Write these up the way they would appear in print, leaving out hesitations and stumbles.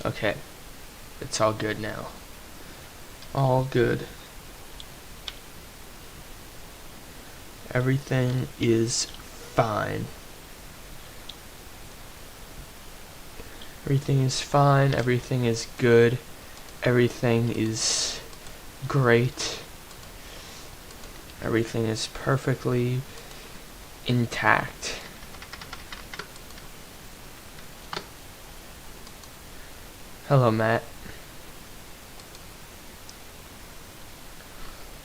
Okay. It's all good now. All good. Everything is fine. Everything is fine. Everything is good. Everything is great. Everything is perfectly intact. Hello, Matt.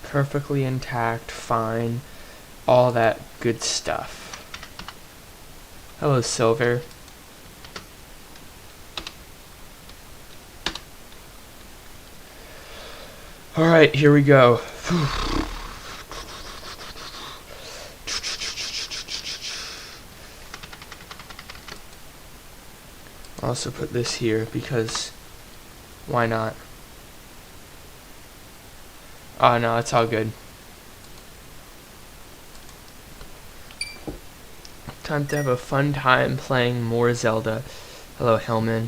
Perfectly intact, fine, all that good stuff. Hello, Silver. Alright, here we go. I'll also put this here because why not? Oh no, it's all good. Time to have a fun time playing more Zelda. Hello, Hellman.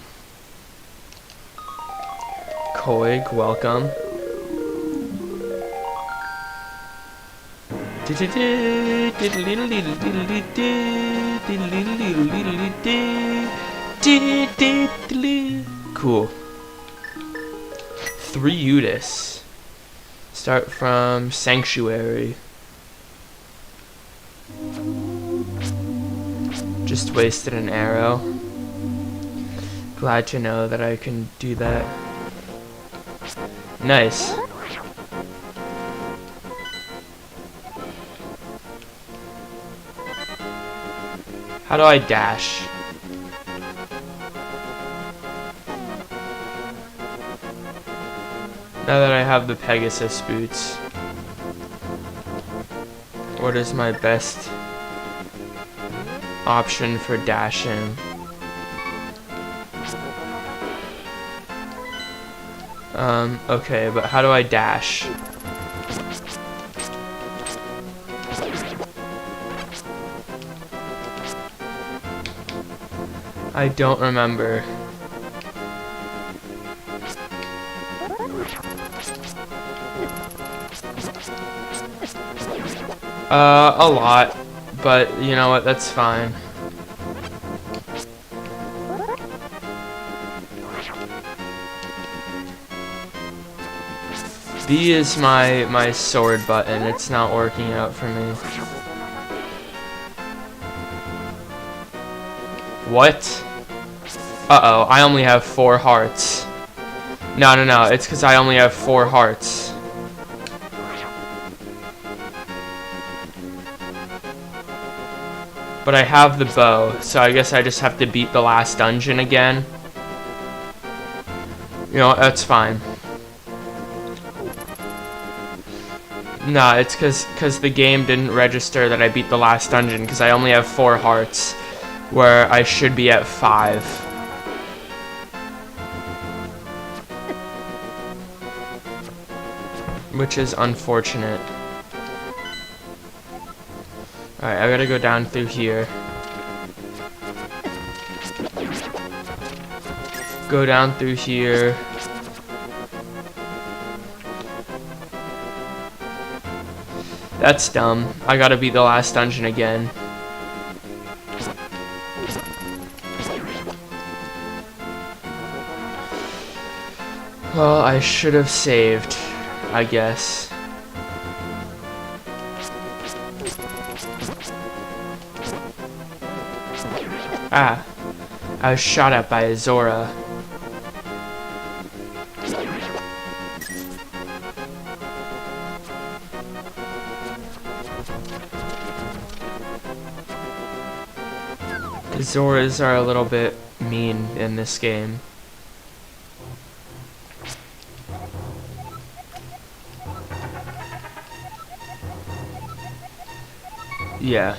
Koig, welcome. Cool. 3 Udis. Start from Sanctuary. Just wasted an arrow. Glad to know that I can do that. Nice. How do I dash? Now that I have the Pegasus boots, what is my best option for dashing? Okay, but how do I dash? I don't remember. A lot, but you know what, that's fine. B is my sword button, it's not working out for me. What? Uh-oh, I only have 4 hearts. No, it's because I only have 4 hearts. But I have the bow, so I guess I just have to beat the last dungeon again. You know, that's fine. Nah, it's because the game didn't register that I beat the last dungeon, because I only have 4 hearts, where I should be at 5. Which is unfortunate. Alright, I gotta go down through here. Go down through here. That's dumb. I gotta beat the last dungeon again. Well, I should have saved, I guess. Ah, I was shot at by a Zora. The Zoras are a little bit mean in this game. Yeah.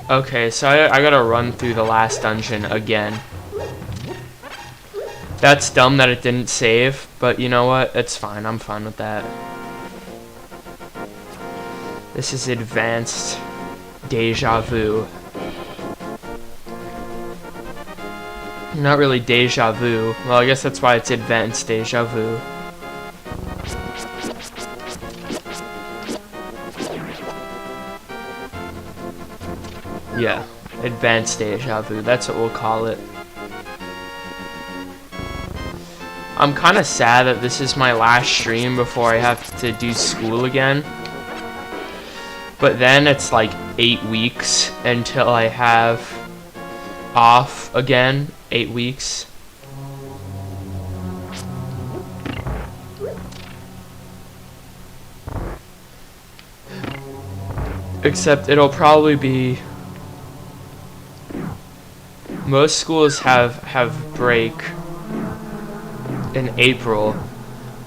Okay, so I gotta run through the last dungeon again. That's dumb that it didn't save, but you know what? It's fine. I'm fine with that. This is advanced deja vu. Not really deja vu. Well, I guess that's why it's advanced deja vu. Yeah, advanced deja vu. That's what we'll call it. I'm kind of sad that this is my last stream before I have to do school again. But then it's like 8 weeks until I have off again. 8 weeks. Except it'll probably be... Most schools have break in April.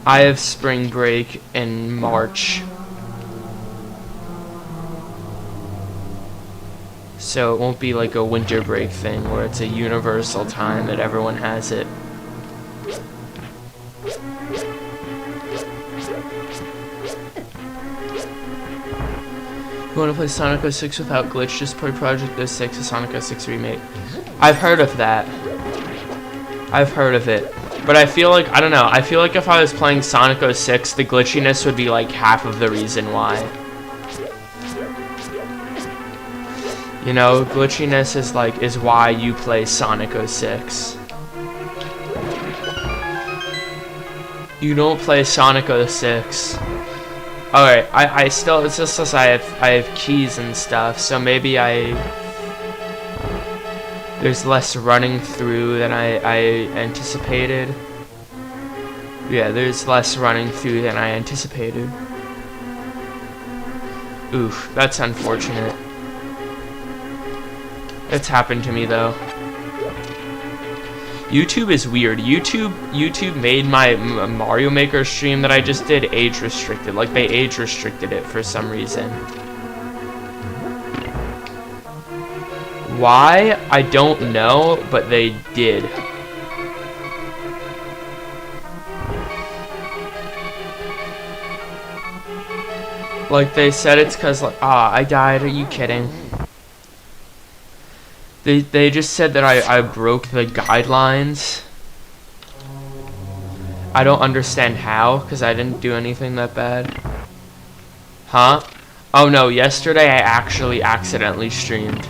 I have spring break in March. So it won't be like a winter break thing where it's a universal time that everyone has it. You want to play Sonic 06 without glitch? Just play Project 06, a Sonic 06 remake. I've heard of that. I've heard of it. But I feel like, I don't know, I feel like if I was playing Sonic 06, the glitchiness would be like half of the reason why. You know, glitchiness is why you play Sonic 06. You don't play Sonic 06. Alright, I still, it's just as I have keys and stuff, so maybe there's less running through than I anticipated. Yeah, there's less running through than I anticipated. Oof, that's unfortunate. It's happened to me though. YouTube is weird. YouTube made my Mario Maker stream that I just did age restricted. Like they age restricted it for some reason. Why? I don't know, but they did. Like they said it's cause like, I died, are you kidding? They just said that I broke the guidelines. I don't understand how, because I didn't do anything that bad. Huh? Oh no, yesterday I actually accidentally streamed.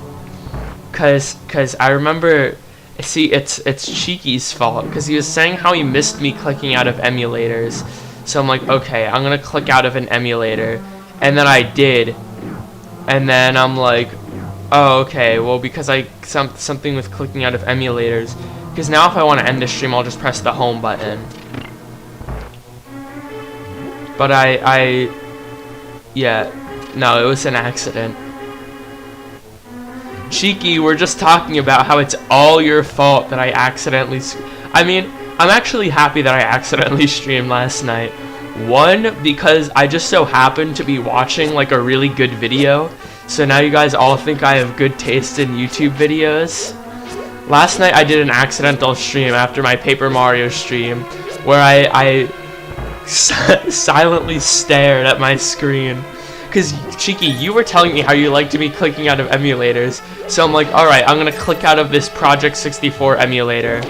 Cause I remember, see, it's Cheeky's fault, because he was saying how he missed me clicking out of emulators. So I'm like, okay, I'm gonna click out of an emulator. And then I did. And then I'm like, oh, okay, well, because something with clicking out of emulators. Because now if I want to end the stream, I'll just press the home button. But yeah, no, it was an accident. Cheeky, we're just talking about how it's all your fault that I accidentally... I mean, I'm actually happy that I accidentally streamed last night. One, because I just so happened to be watching, like, a really good video. So now you guys all think I have good taste in YouTube videos. Last night I did an accidental stream after my Paper Mario stream where I silently stared at my screen. Because, Cheeky, you were telling me how you liked me clicking out of emulators. So I'm like, alright, I'm gonna click out of this Project 64 emulator.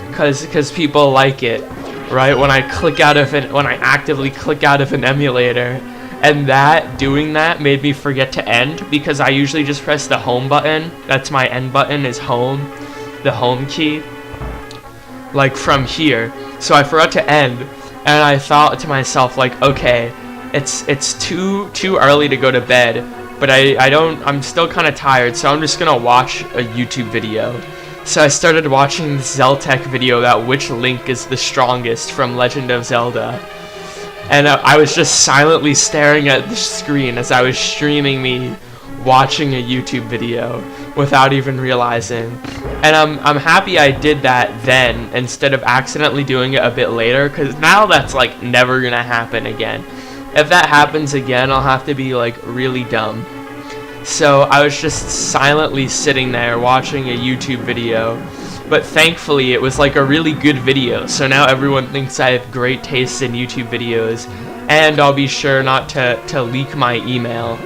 Because people like it, right? When I click out of it, when I actively click out of an emulator. And doing that made me forget to end, because I usually just press the home button. That's my end button, is home. The home key. Like from here. So I forgot to end, and I thought to myself, like, okay, it's too early to go to bed, but I'm still kind of tired, so I'm just gonna watch a YouTube video. So I started watching the Zeltech video about which Link is the strongest from Legend of Zelda. And I was just silently staring at the screen as I was streaming me watching a YouTube video without even realizing. And I'm happy I did that then instead of accidentally doing it a bit later, because now that's like never gonna happen again. If that happens again, I'll have to be like really dumb. So I was just silently sitting there watching a YouTube video. But thankfully, it was like a really good video, so now everyone thinks I have great taste in YouTube videos, and I'll be sure not to leak my email.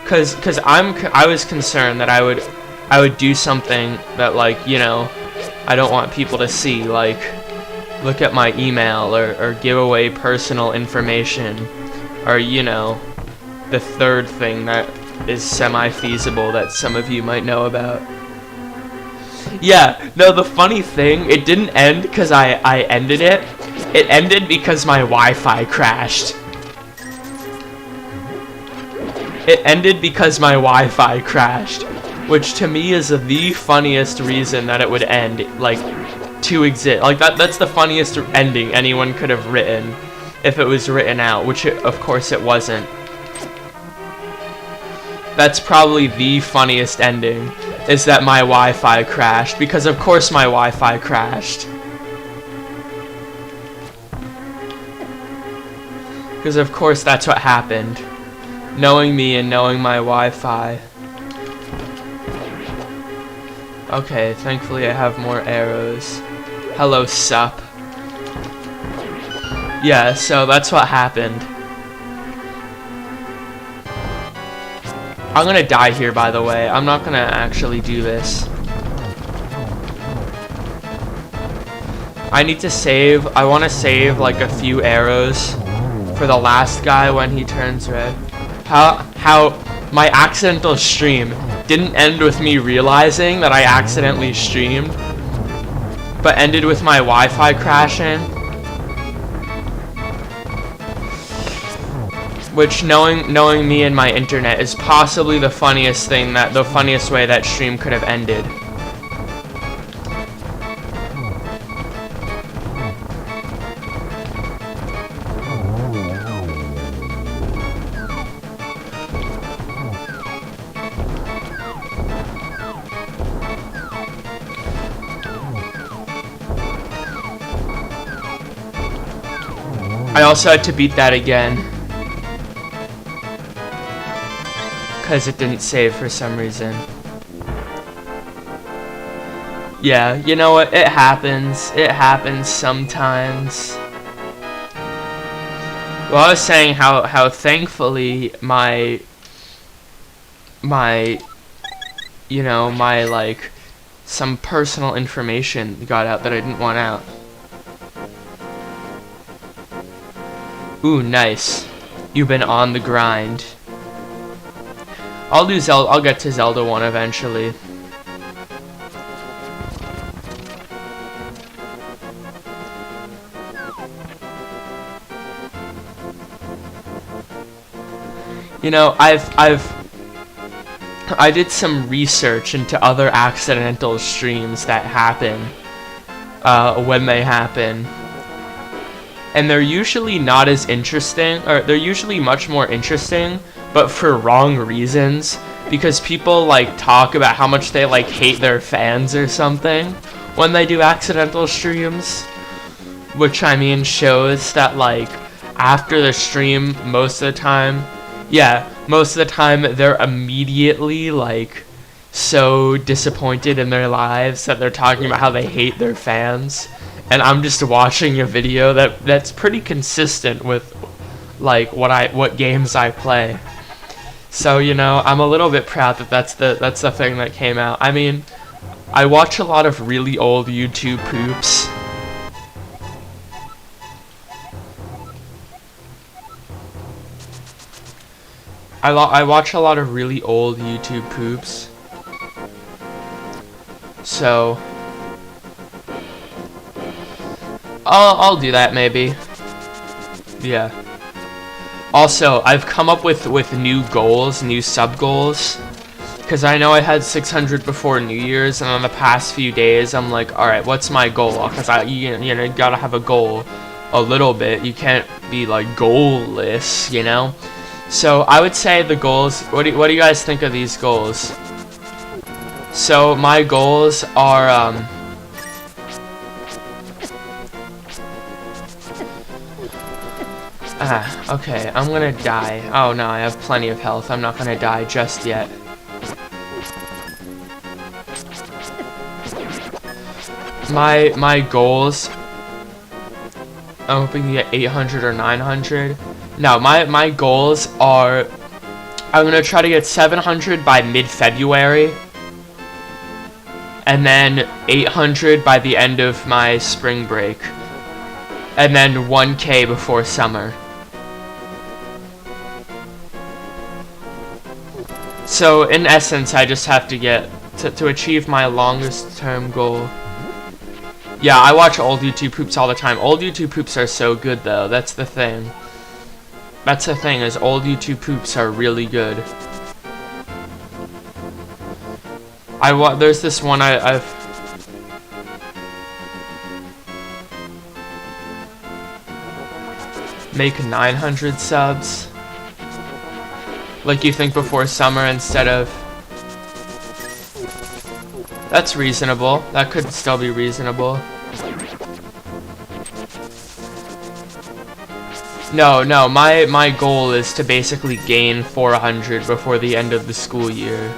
Cause I was concerned that I would I would do something that, like, you know, I don't want people to see, like look at my email or give away personal information, or, you know, the third thing that is semi-feasible that some of you might know about. Yeah, no, the funny thing, it didn't end because I ended it. It ended because my Wi-Fi crashed. It ended because my Wi-Fi crashed, which to me is the funniest reason that it would end, like, to exist. Like, that's the funniest ending anyone could have written if it was written out, which of course it wasn't. That's probably the funniest ending, is that my Wi-Fi crashed, because of course my Wi-Fi crashed. Because of course that's what happened. Knowing me and knowing my Wi-Fi. Okay, thankfully I have more arrows. Hello, sup. Yeah, so that's what happened. I'm gonna die here, by the way. I'm not gonna actually do this. I need to save. I want to save like a few arrows for the last guy when he turns red. How my accidental stream didn't end with me realizing that I accidentally streamed, but ended with my Wi-Fi crashing. Which, knowing me and my internet, is possibly the funniest way that stream could have ended. I also had to beat that again, because it didn't save for some reason. Yeah, you know what? It happens. It happens sometimes. Well, I was saying how thankfully my you know, my, like, some personal information got out that I didn't want out. Ooh, nice. You've been on the grind. I'll do Zelda. I'll get to Zelda 1 eventually. You know, I did some research into other accidental streams that happen when they happen. And they're usually not as interesting, or they're usually much more interesting, but for wrong reasons, because people like talk about how much they like hate their fans or something when they do accidental streams, which I mean shows that like after the stream most of the time they're immediately like so disappointed in their lives that they're talking about how they hate their fans, and I'm just watching a video that's pretty consistent with like what games I play. So, you know, I'm a little bit proud that that's the thing that came out. I mean, I watch a lot of really old YouTube poops. I watch a lot of really old YouTube poops. So I'll do that maybe. Yeah. Also, I've come up with new goals, new sub goals, because I know I had 600 before New Year's, and on the past few days I'm like, all right, what's my goal? Because you know, you gotta have a goal a little bit. You can't be like goalless, you know. So I would say the goals. What do you guys think of these goals? So my goals are okay, I'm gonna die. Oh no, I have plenty of health. I'm not gonna die just yet. My goals, I'm hoping to get 800 or 900. No, my goals are, I'm gonna try to get 700 by mid-February. and then 800 by the end of my spring break, and then 1K before summer. So in essence, I just have to get to achieve my longest term goal. Yeah, I watch old YouTube poops all the time. Old YouTube poops are so good though. That's the thing. That's the thing, is old YouTube poops are really good. There's this one I've make 900 subs. Like you think before summer instead of. That's reasonable. That could still be reasonable. No, my goal is to basically gain 400 before the end of the school year.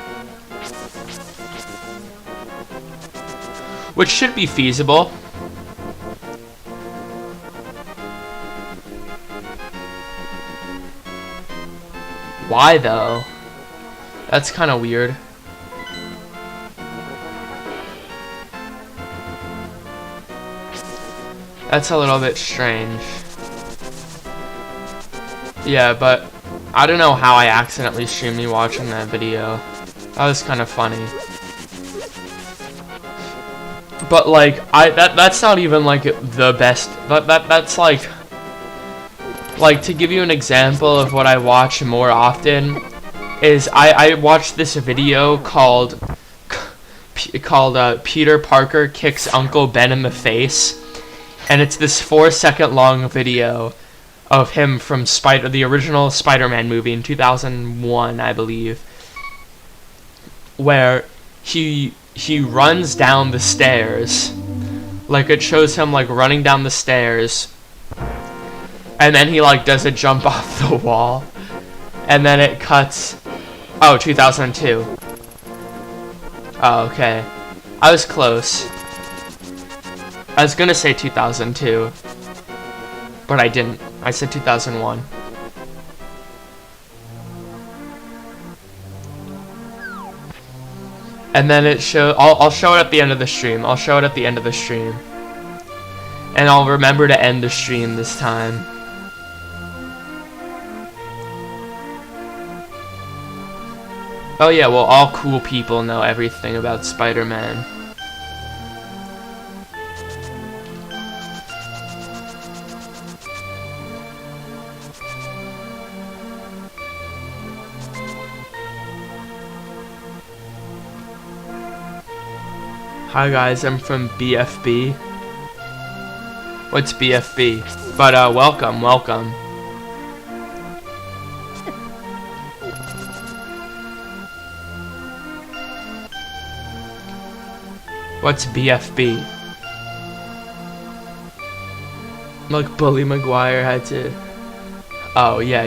Which should be feasible. Why though? That's kind of weird. That's a little bit strange. Yeah, but I don't know how I accidentally streamed me watching that video. That was kind of funny. But like, that's not even like the best. That's like to give you an example of what I watch more often is I watched this video called Peter Parker Kicks Uncle Ben in the Face, and it's this 4-second long video of him from the original Spider-Man movie in 2001, I believe, where he runs down the stairs. Like, it shows him like running down the stairs, and then he like does a jump off the wall, and then it cuts. Oh, 2002. Oh, okay. I was close. I was gonna say 2002, but I didn't. I said 2001. And then it I'll show it at the end of the stream. I'll show it at the end of the stream. And I'll remember to end the stream this time. Oh yeah, well, all cool people know everything about Spider-Man. Hi guys, I'm from BFB. What's BFB? But welcome. What's BFB? Like Bully Maguire had to. Oh yeah,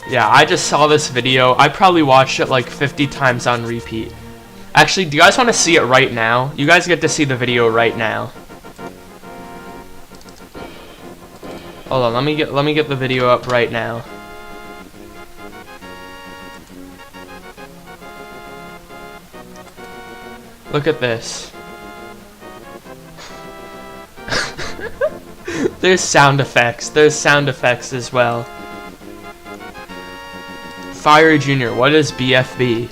yeah, I just saw this video. I probably watched it like 50 times on repeat. Actually, do you guys want to see it right now? You guys get to see the video right now. Hold on, let me get the video up right now. Look at this. There's sound effects. There's sound effects as well. Fire Jr., what is BFB?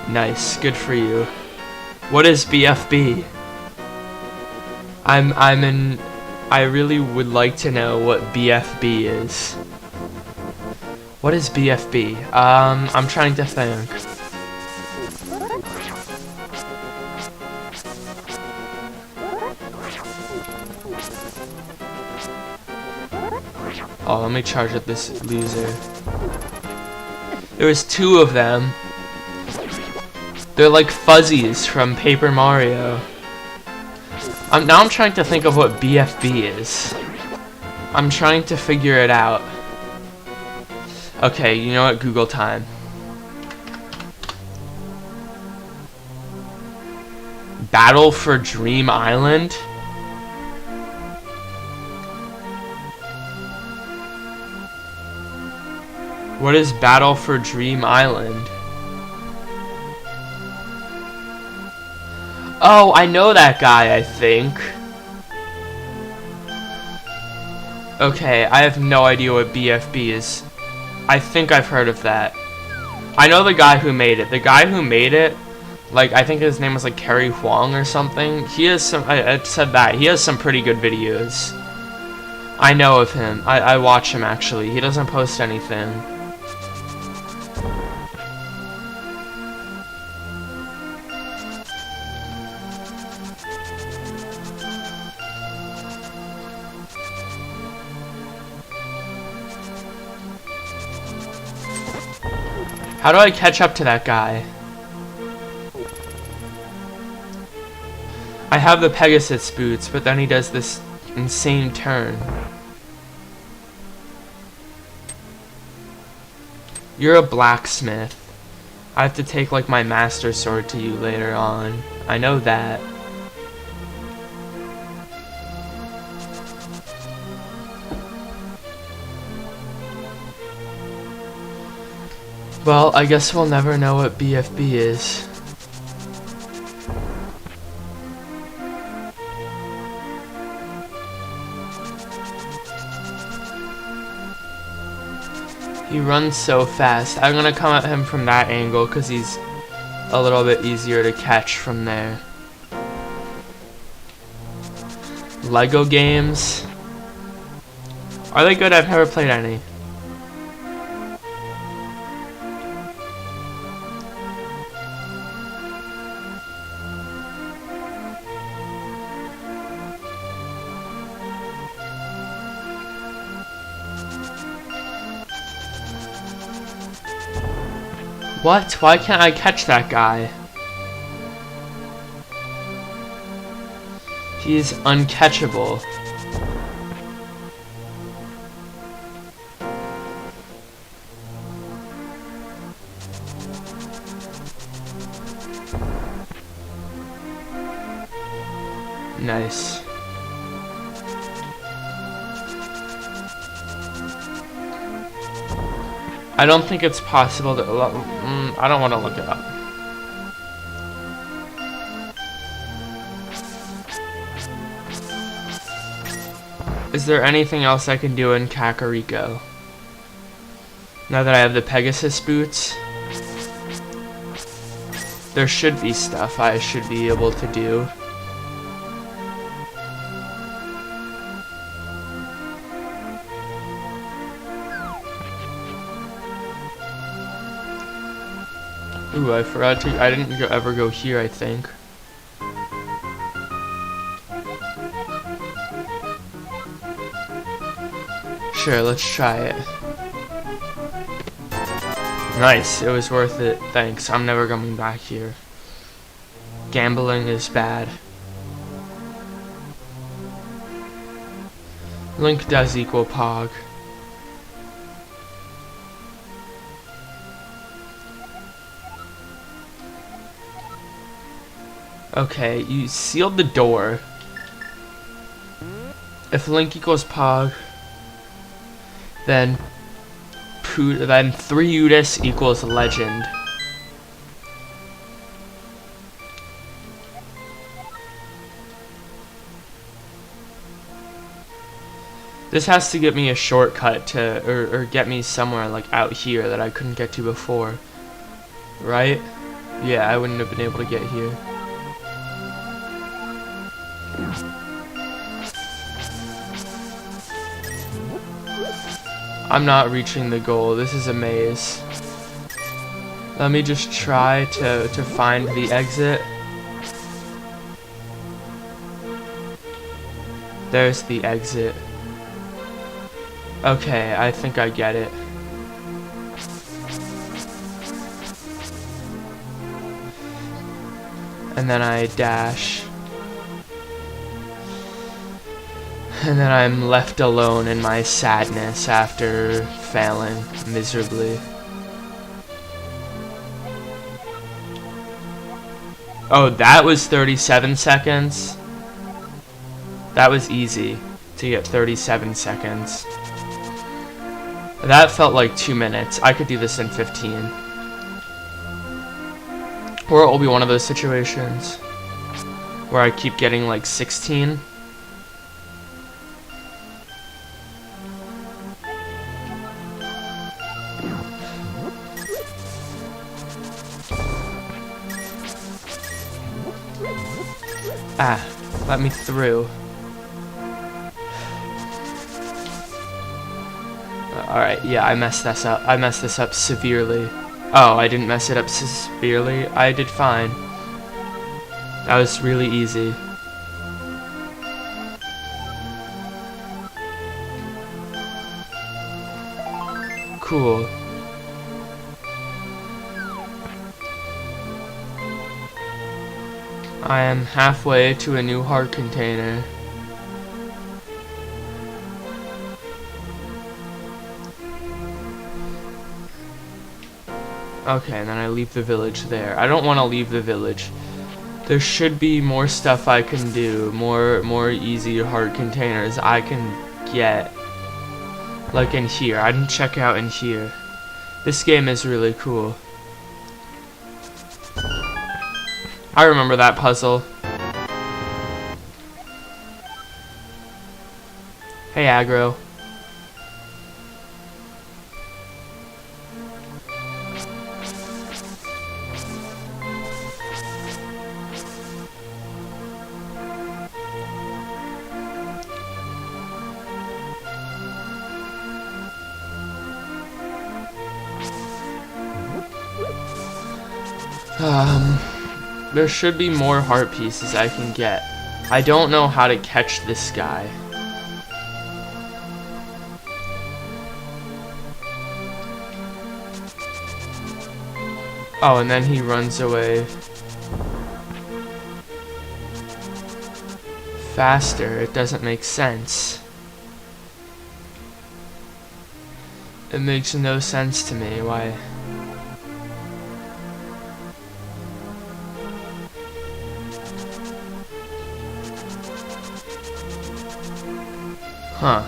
Nice, good for you. What is BFB? I really would like to know what BFB is. What is BFB? I'm trying to think. Oh, let me charge up this loser. There was 2 of them. They're like fuzzies from Paper Mario. Now I'm trying to think of what BFB is. I'm trying to figure it out. Okay, you know what? Google time. Battle for Dream Island? What is Battle for Dream Island? Oh, I know that guy, I think. Okay, I have no idea what BFB is. I think I've heard of that. I know the guy who made it. The guy who made it, like, I think his name was, like, Kerry Huang or something. He has some, I said that. He has some pretty good videos. I know of him. I watch him, actually. He doesn't post anything. How do I catch up to that guy? I have the Pegasus boots, but then he does this insane turn. You're a blacksmith. I have to take like my master sword to you later on. I know that. Well, I guess we'll never know what BFB is. He runs so fast. I'm gonna come at him from that angle because he's a little bit easier to catch from there. Lego games. Are they good? I've never played any. What? Why can't I catch that guy? He's uncatchable. Nice. I don't think it's possible to... I don't want to look it up. Is there anything else I can do in Kakariko? Now that I have the Pegasus boots? There should be stuff I should be able to do. Ooh, I forgot to... I didn't ever go here, I think. Sure, let's try it. Nice, it was worth it. Thanks, I'm never coming back here. Gambling is bad. Link does equal Pog. Okay, you sealed the door. If Link equals Pog, then 3 Udis equals Legend. This has to get me a shortcut to, or get me somewhere like out here that I couldn't get to before. Right? Yeah, I wouldn't have been able to get here. I'm not reaching the goal. This is a maze. Let me just try to find the exit. There's the exit. Okay, I think I get it. And then I dash. And then I'm left alone in my sadness after failing miserably. Oh, that was 37 seconds? That was easy to get 37 seconds. That felt like 2 minutes. I could do this in 15. Or it will be one of those situations. where I keep getting like 16. Ah, let me through. Alright, yeah, I messed this up. I messed this up severely. Oh, I didn't mess it up severely. I did fine. That was really easy. Cool. I am halfway to a new heart container. Okay, and then I leave the village there. I don't want to leave the village. There should be more stuff I can do, more easy heart containers I can get. Like in here. I didn't check out in here. This game is really cool. I remember that puzzle. Hey, aggro. There should be more heart pieces I can get. I don't know how to catch this guy. Oh, and then he runs away faster. It doesn't make sense. It makes no sense to me. Why? Huh.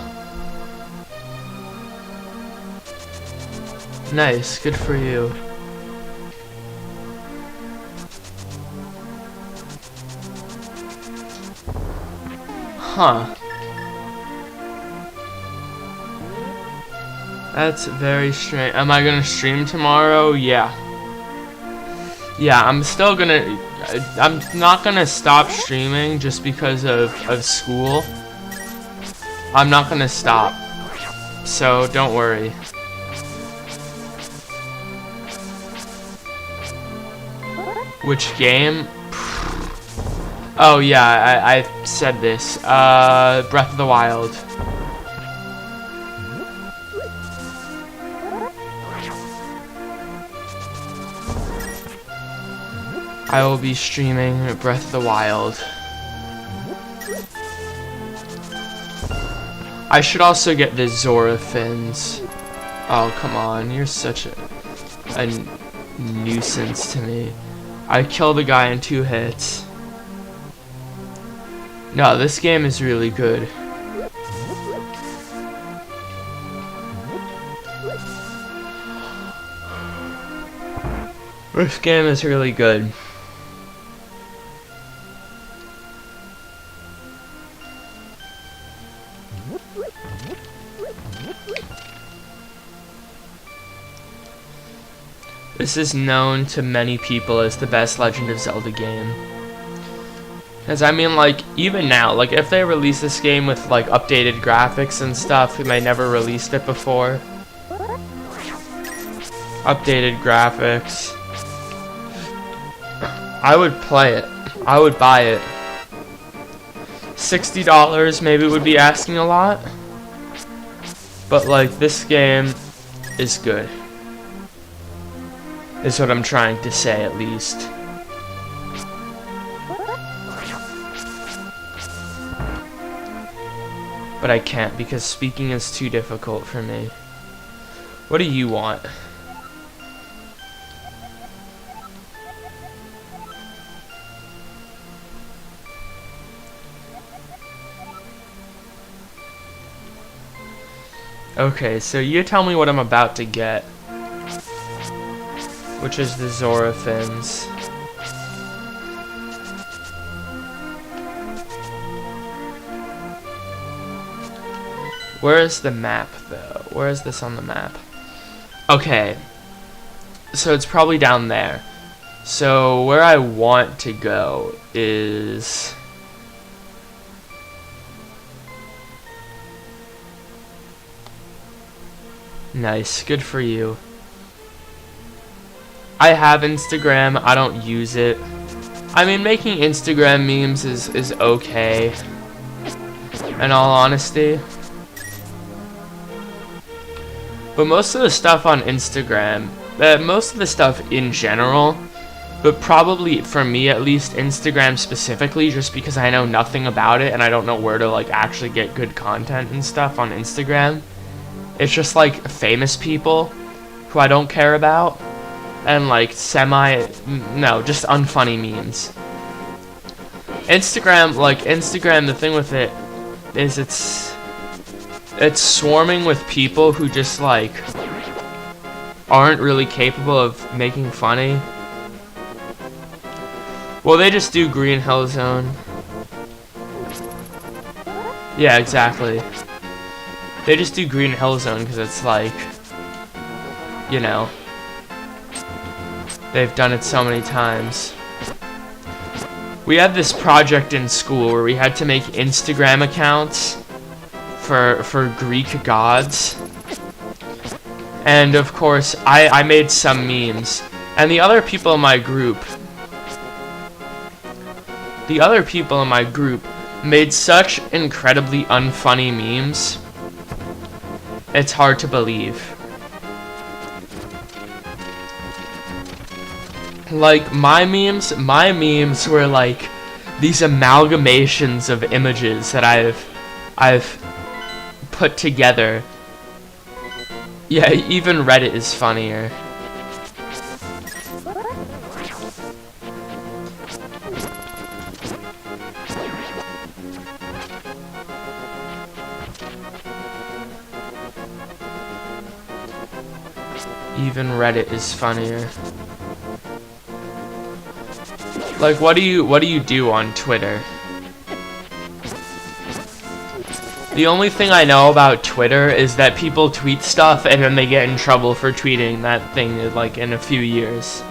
Nice, good for you. Huh. That's very strange. Am I gonna stream tomorrow? Yeah. Yeah, I'm still gonna... I'm not gonna stop streaming just because of school. I'm not gonna stop, so don't worry. Which game? Oh yeah, I said this. Breath of the Wild. I will be streaming Breath of the Wild. I should also get the Zora fins. Oh, come on. You're such a nuisance to me. I killed a guy in 2 hits. No, this game is really good. This game is really good. This is known to many people as the best Legend of Zelda game. Because I mean, like, even now, like, if they release this game with, like, updated graphics and stuff, and they never released it before. Updated graphics. I would play it. I would buy it. $60 maybe would be asking a lot. But, like, this game is good. Is what I'm trying to say, at least. But I can't because speaking is too difficult for me. What do you want? Okay, so you tell me what I'm about to get. Which is the Zora fins. Where is the map, though? Where is this on the map? Okay. So it's probably down there. So where I want to go is... Nice. Good for you. I have Instagram. I don't use it. I mean, making Instagram memes is okay. In all honesty. But most of the stuff on Instagram, most of the stuff in general, but probably for me at least, Instagram specifically, just because I know nothing about it and I don't know where to like actually get good content and stuff on Instagram. It's just like famous people who I don't care about and like just unfunny memes. Instagram, the thing with it is it's swarming with people who just like aren't really capable of making funny. Well, they just do Green Hill Zone. Yeah, exactly. They just do Green Hill Zone because it's like, you know, they've done it so many times. We had this project in school where we had to make Instagram accounts for Greek gods. And of course, I made some memes. And the other people in my group made such incredibly unfunny memes. It's hard to believe. Like my memes were like these amalgamations of images that I've put together. Yeah, even Reddit is funnier. Even Reddit is funnier. Like, what do you do on Twitter? The only thing I know about Twitter is that people tweet stuff and then they get in trouble for tweeting that thing like in a few years.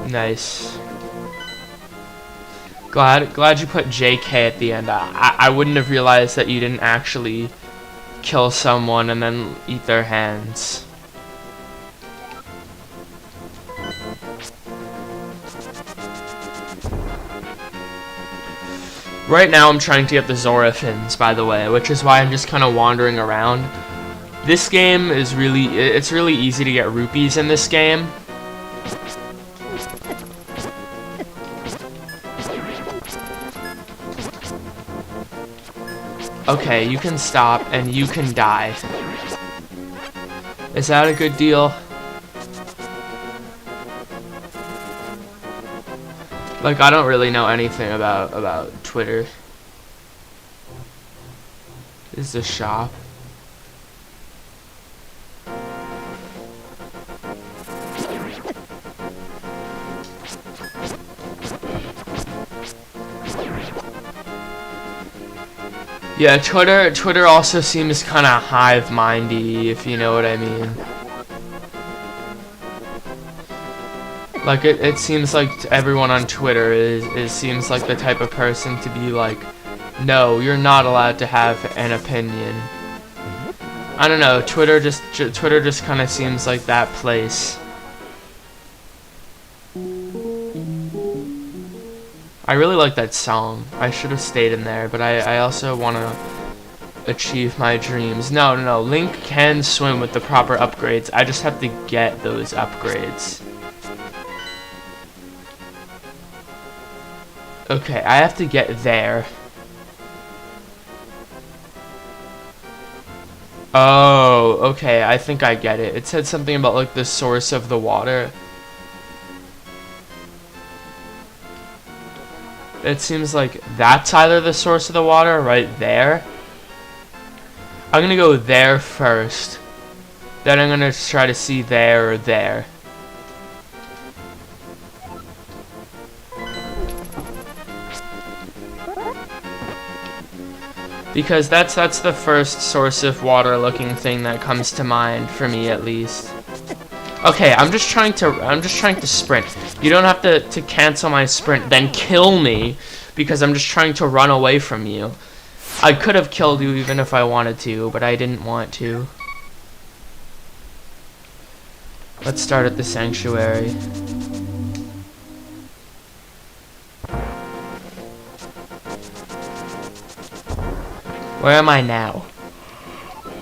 Nice. Glad you put JK at the end. I wouldn't have realized that you didn't actually kill someone and then eat their hands. Right now I'm trying to get the Zora fins, by the way, which is why I'm just kind of wandering around. This game is it's really easy to get rupees in this game. Okay, you can stop and you can die. Is that a good deal? Like, I don't really know anything about Twitter. This is a shop. Yeah, Twitter also seems kind of hive-mindy, if you know what I mean. Like, it seems like everyone on Twitter seems like the type of person to be like, no, you're not allowed to have an opinion. I don't know, Twitter just kind of seems like that place. I really like that song. I should have stayed in there, but I also want to achieve my dreams. No, Link can swim with the proper upgrades. I just have to get those upgrades. Okay, I have to get there. Oh, okay, I think I get it. It said something about like the source of the water. It seems like that's either the source of the water right there. I'm gonna go there first. Then I'm gonna try to see there or there. Because that's the first source of water looking thing that comes to mind for me, at least. Okay, I'm just trying to sprint. You don't have to cancel my sprint, then kill me, because I'm just trying to run away from you. I could have killed you even if I wanted to, but I didn't want to. Let's start at the sanctuary. Where am I now?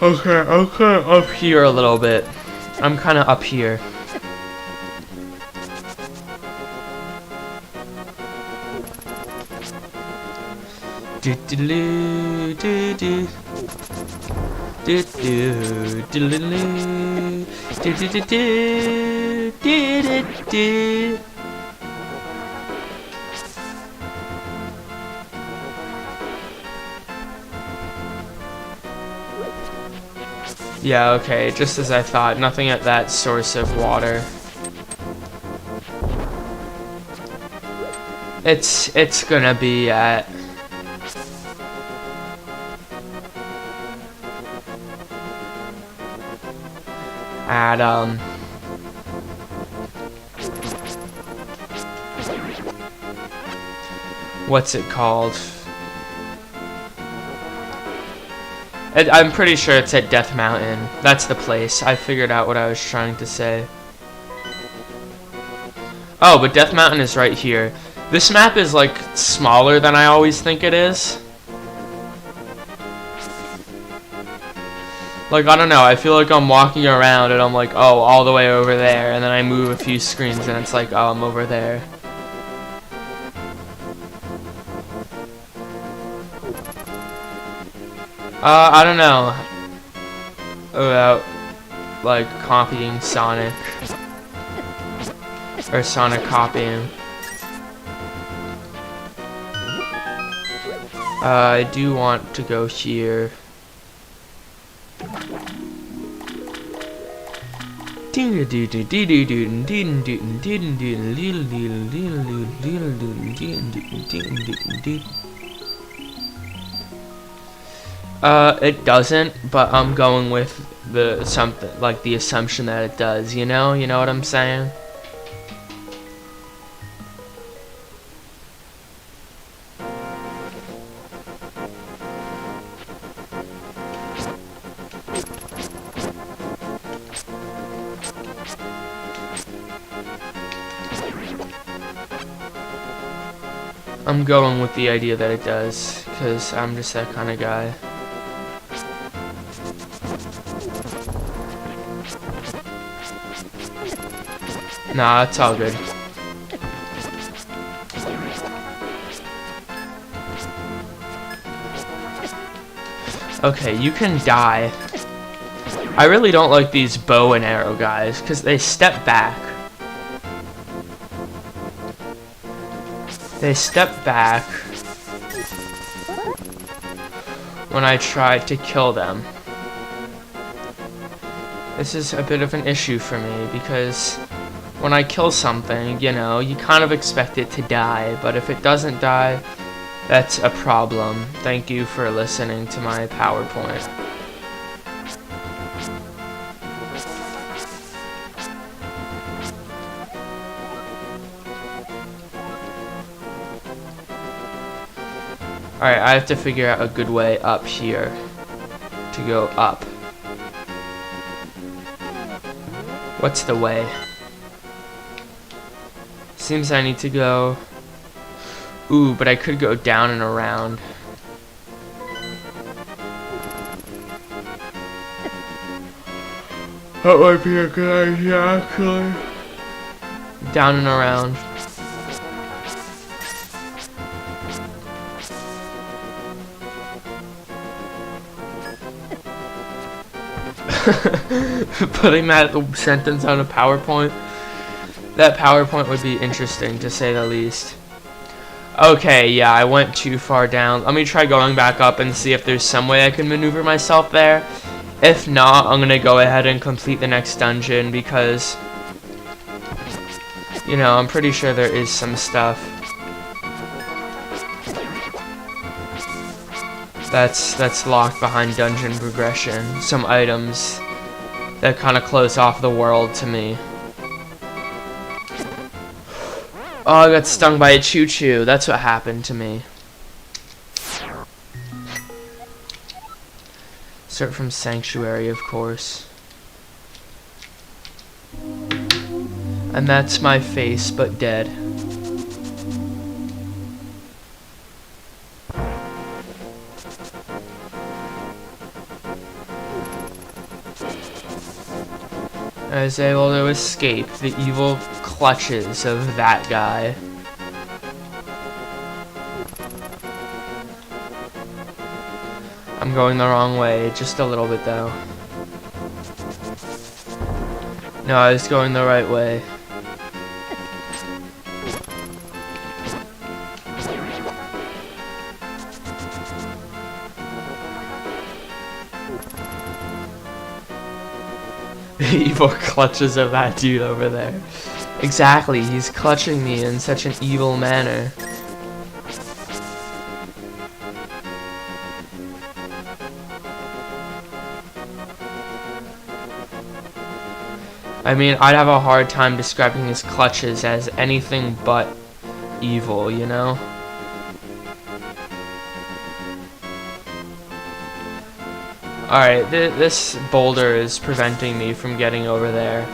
Okay, I'm kind of up here a little bit. I'm kind of up here. Do do do do do do do do do do do do do. Yeah, okay, just as I thought, nothing at that source of water. It's gonna be at what's it called? I'm pretty sure it's at Death Mountain. That's the place. I figured out what I was trying to say. Oh, but Death Mountain is right here. This map is like smaller than I always think it is. Like, I don't know, I feel like I'm walking around and I'm like, oh, all the way over there, and then I move a few screens and it's like, oh, I'm over there. I don't know about, like, copying Sonic. Or Sonic copying. I do want to go here. It doesn't, but I'm going with the something like the assumption that it does, you know what I'm saying? I'm going with the idea that it does, because I'm just that kind of guy. Nah, it's all good. Okay, you can die. I really don't like these bow and arrow guys, because they step back. They step back when I try to kill them. This is a bit of an issue for me, because when I kill something, you know, you kind of expect it to die, but if it doesn't die, that's a problem. Thank you for listening to my PowerPoint. Alright, I have to figure out a good way up here to go up. What's the way? Seems I need to go... Ooh, but I could go down and around. That might be a good idea, actually. Down and around. Putting that sentence on a PowerPoint. That PowerPoint would be interesting, to say the least. Okay, yeah, I went too far down. Let me try going back up and see if there's some way I can maneuver myself there. If not, I'm gonna go ahead and complete the next dungeon because, you know, I'm pretty sure there is some stuff. that's locked behind dungeon progression. Some items that kind of close off the world to me. Oh, I got stung by a choo-choo. That's what happened to me. Start from Sanctuary, of course. And that's my face, but dead. I was able to escape the evil clutches of that guy. I'm going the wrong way, just a little bit though. No, I was going the right way. The evil clutches of that dude over there. Exactly, he's clutching me in such an evil manner. I mean, I'd have a hard time describing his clutches as anything but evil, you know? Alright, this boulder is preventing me from getting over there.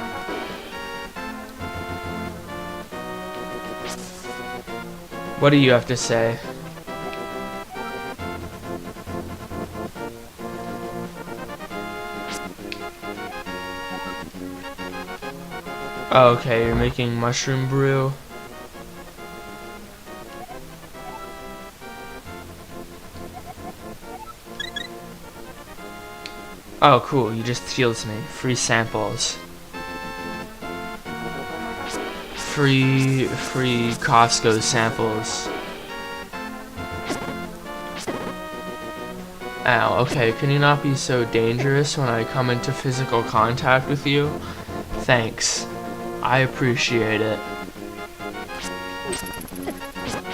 What do you have to say? Oh, okay, you're making mushroom brew. Oh, cool, you just heals me. Free samples. Free Costco samples. Ow, okay, can you not be so dangerous when I come into physical contact with you? Thanks. I appreciate it.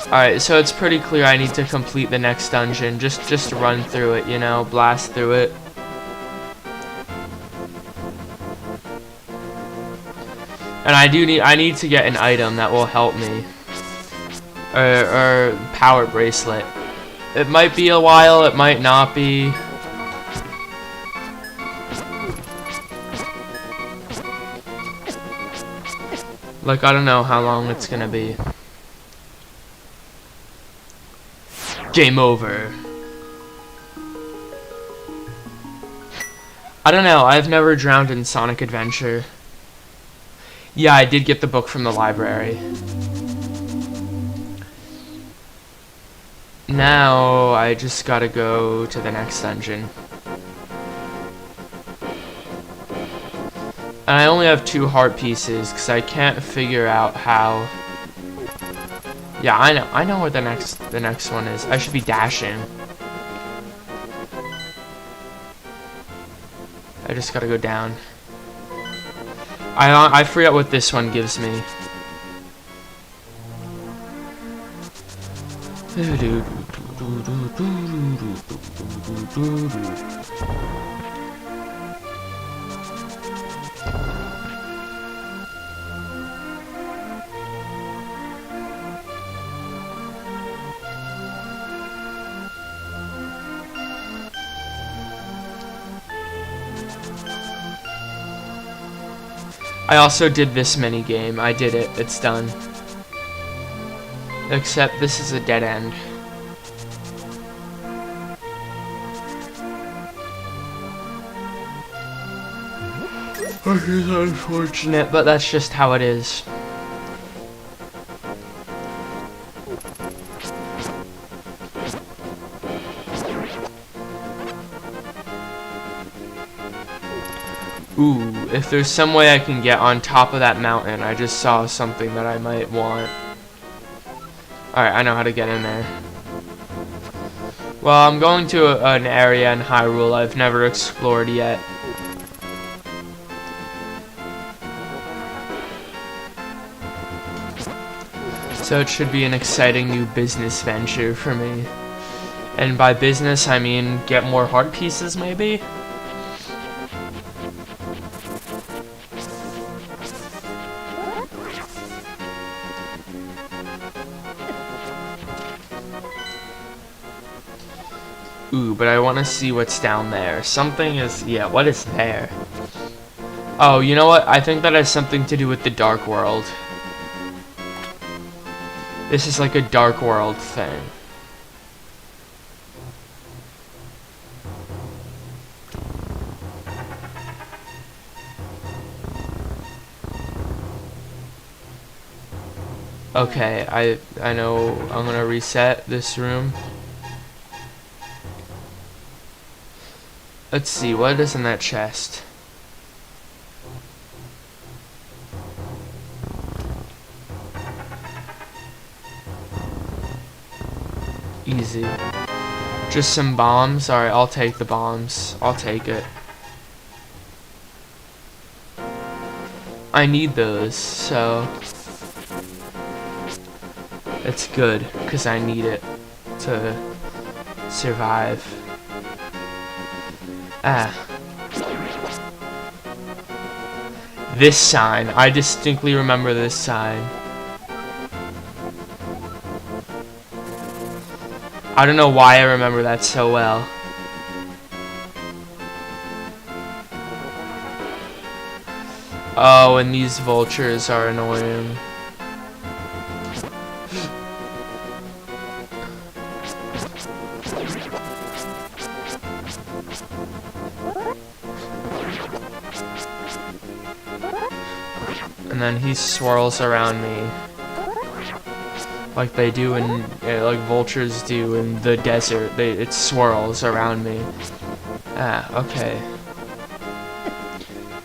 Alright, so it's pretty clear I need to complete the next dungeon. Just run through it, you know, blast through it. And I need to get an item that will help me. Or power bracelet. It might be a while, it might not be. Like, I don't know how long it's gonna be. Game over. I don't know, I've never drowned in Sonic Adventure. Yeah, I did get the book from the library. Now, I just gotta go to the next dungeon. And I only have 2 heart pieces, because I can't figure out how... Yeah, I know where the next one is. I should be dashing. I just gotta go down. I forget what this one gives me. I also did this mini game. I did it. It's done. Except this is a dead end. Which is unfortunate, but that's just how it is. Ooh, if there's some way I can get on top of that mountain, I just saw something that I might want. Alright, I know how to get in there. Well, I'm going to an area in Hyrule I've never explored yet. So it should be an exciting new business venture for me. And by business, I mean get more heart pieces, maybe? Ooh, but I want to see what's down there. Something is... yeah, what is there? Oh, you know what? I think that has something to do with the Dark World. This is like a Dark World thing. Okay, I know I'm gonna reset this room. Let's see, what is in that chest? Easy. Just some bombs? Alright, I'll take the bombs. I'll take it. I need those, so... it's good, because I need it to survive. Ah. This sign. I distinctly remember this sign. I don't know why I remember that so well. Oh, and these vultures are annoying. And then he swirls around me. Like they do in, like vultures do in the desert. It swirls around me. Ah, okay.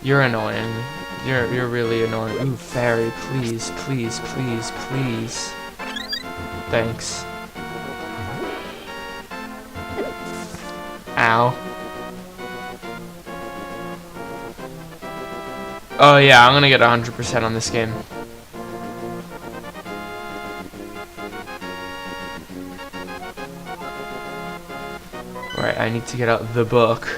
You're annoying. You're really annoying. Ooh, fairy, please, please, please, please. Thanks. Ow. Oh yeah, I'm gonna get 100% on this game. Right, I need to get out the book.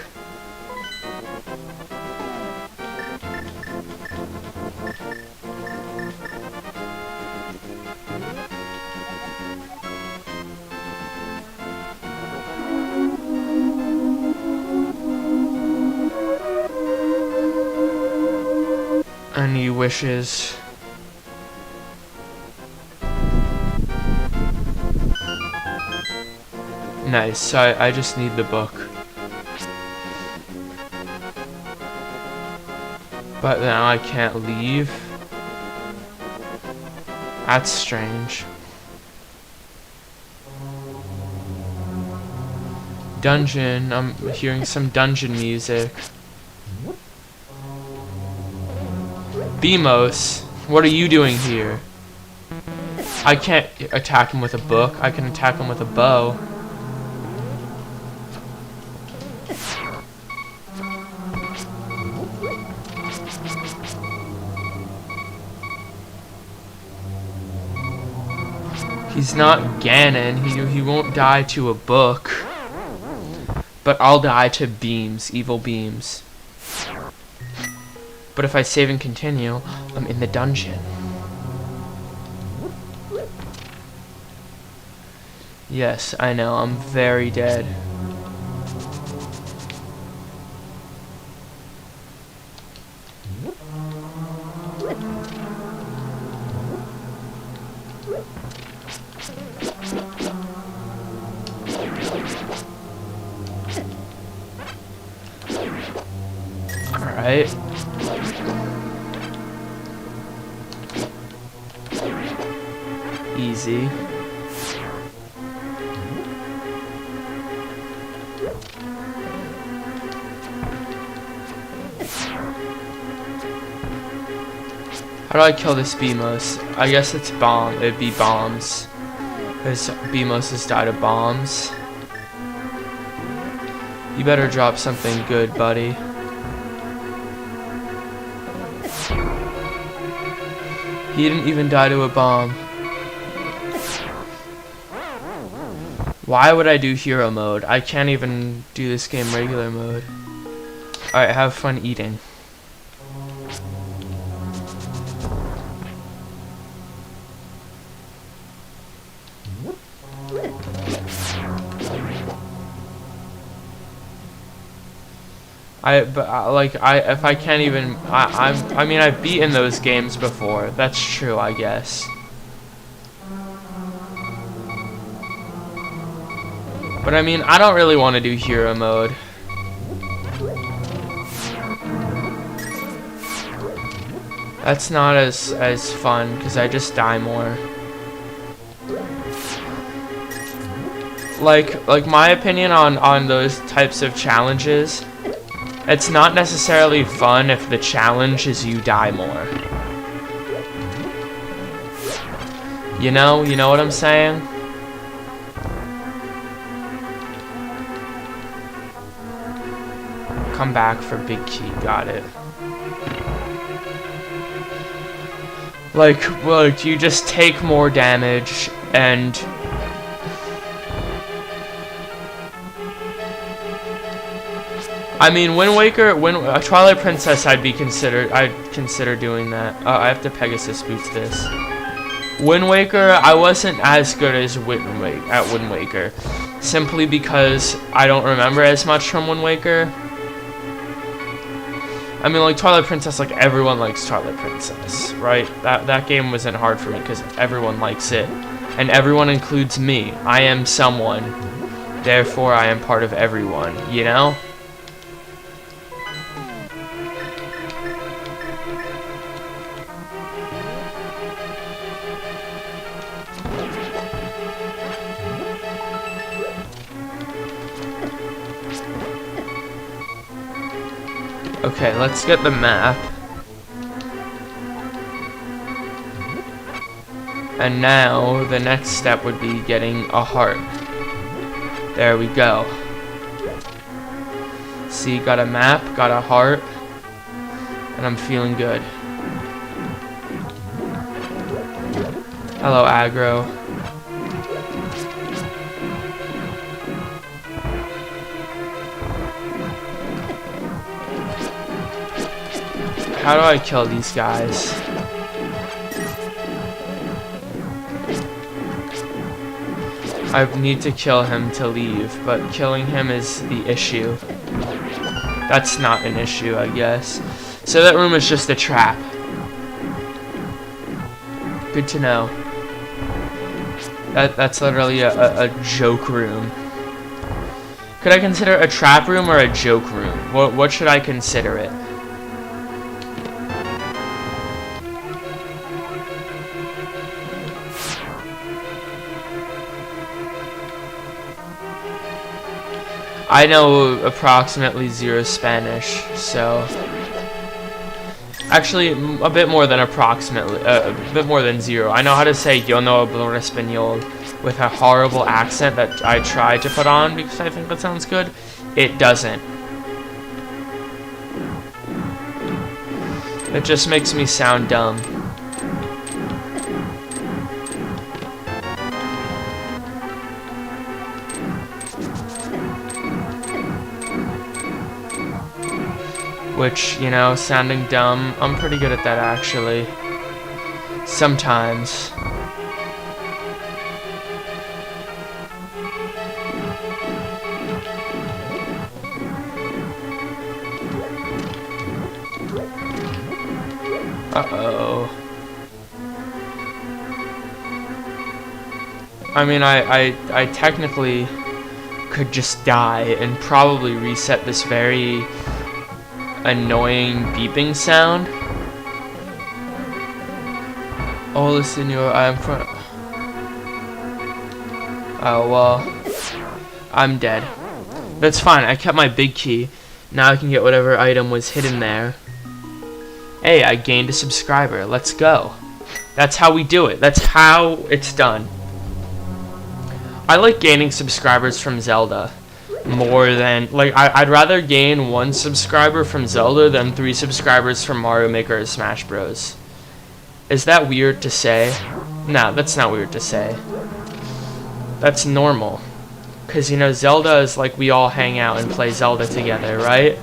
Any wishes? Nice, so I just need the book. But now I can't leave. That's strange. Dungeon, I'm hearing some dungeon music. Beamos, what are you doing here? I can't attack him with a book. I can attack him with a bow. He's not Ganon. He won't die to a book. But I'll die to beams, evil beams. But if I save and continue, I'm in the dungeon. Yes, I know, I'm very dead. Alright. Easy. How do I kill this Beamos? I guess it's bomb. It'd be bombs. Because Beamos has died of bombs. You better drop something good, buddy. He didn't even die to a bomb. Why would I do hero mode? I can't even do this game regular mode. Alright, have fun eating. If I can't even, I mean, I've beaten those games before. That's true, I guess. But I mean, I don't really want to do hero mode. That's not as fun because I just die more. Like my opinion on those types of challenges, it's not necessarily fun if the challenge is you die more. You know what I'm saying? Come back for big key, got it. Like you just take more damage and I mean, Wind Waker, Twilight Princess, I'd consider doing that. I have to Pegasus boost this. Wind Waker, I wasn't as good as Wind Waker, simply because I don't remember as much from Wind Waker. I mean, like Twilight Princess, like everyone likes Twilight Princess, right? That game wasn't hard for me because everyone likes it, and everyone includes me. I am someone, therefore I am part of everyone. You know? Okay, let's get the map. And now, the next step would be getting a heart. There we go. See, got a map, got a heart, and I'm feeling good. Hello, aggro. How do I kill these guys? I need to kill him to leave, but killing him is the issue. That's not an issue, I guess. So that room is just a trap. Good to know. That's literally a joke room. Could I consider a trap room or a joke room? What should I consider it? I know approximately 0 Spanish, so actually a bit more than approximately, a bit more than 0. I know how to say "Yo no hablo español" with a horrible accent that I tried to put on because I think that sounds good. It doesn't. It just makes me sound dumb. Which, you know, sounding dumb, I'm pretty good at that actually. Sometimes. Uh-oh. I mean, I technically could just die and probably reset this very annoying beeping sound. Hola, senor, I am from... Oh, well, I'm dead. That's fine, I kept my big key. Now I can get whatever item was hidden there. Hey, I gained a subscriber. Let's go. That's how we do it. That's how it's done. I like gaining subscribers from Zelda more than, like, I'd rather gain 1 subscriber from Zelda than 3 subscribers from Mario Maker or Smash Bros. Is that weird to say? No, that's not weird to say. That's normal. Because, you know, Zelda is like we all hang out and play Zelda together, right?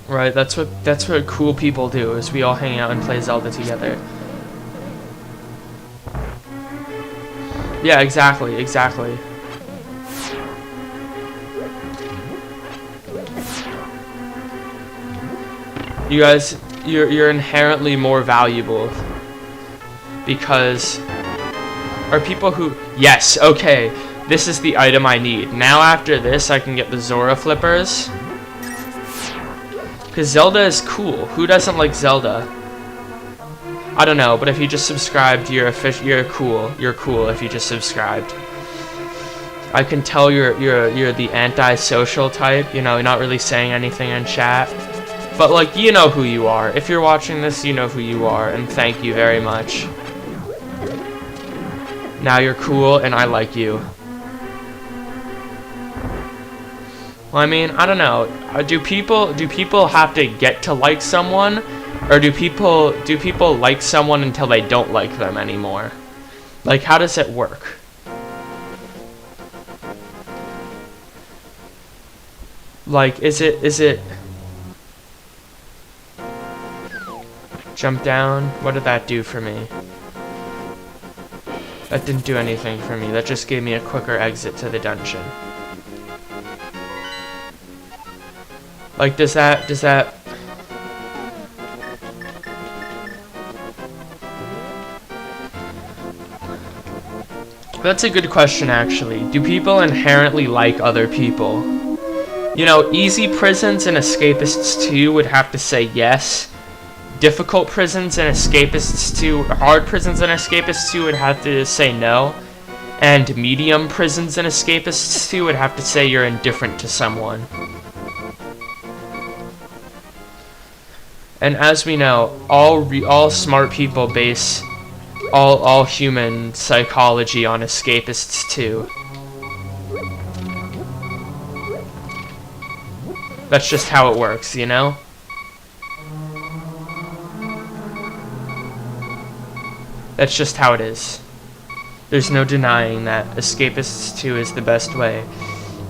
Right, that's what cool people do, is we all hang out and play Zelda together. Yeah, exactly, exactly. You guys, you're inherently more valuable because are people who, yes, okay, this is the item I need. Now after this I can get the Zora flippers. Because Zelda is cool. Who doesn't like Zelda? I don't know, but if you just subscribed, you're cool. You're cool if you just subscribed. I can tell you're the anti-social type. You know, you're not really saying anything in chat. But like, you know who you are. If you're watching this, you know who you are, and thank you very much. Now you're cool, and I like you. Well, I mean, I don't know. Do people have to get to like someone, or do people like someone until they don't like them anymore? Like, how does it work? Like, is it jump down? What did that do for me? That didn't do anything for me. That just gave me a quicker exit to the dungeon. Like, does that... That's a good question, actually. Do people inherently like other people? You know, easy prisons and escapists 2 would have to say yes. Difficult prisons and escapists 2, hard prisons and escapists 2 would have to say no. And medium prisons and escapists 2 would have to say you're indifferent to someone. And as we know, all smart people base all human psychology on escapists too. That's just how it works, you know? That's just how it is. There's no denying that escapists 2 is the best way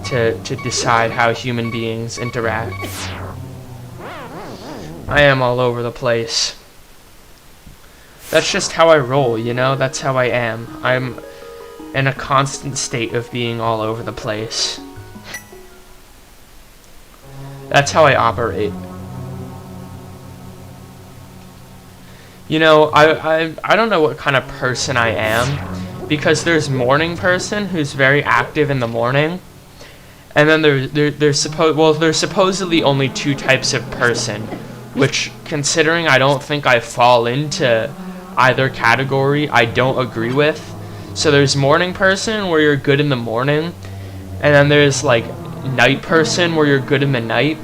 to decide how human beings interact. I am all over the place. That's just how I roll, you know? That's how I am. I'm in a constant state of being all over the place. That's how I operate. You know, I don't know what kind of person I am, because there's morning person who's very active in the morning, and then there's supposedly only 2 types of person, which, considering I don't think I fall into either category, I don't agree with. So there's morning person where you're good in the morning, and then there's like night person where you're good in the night.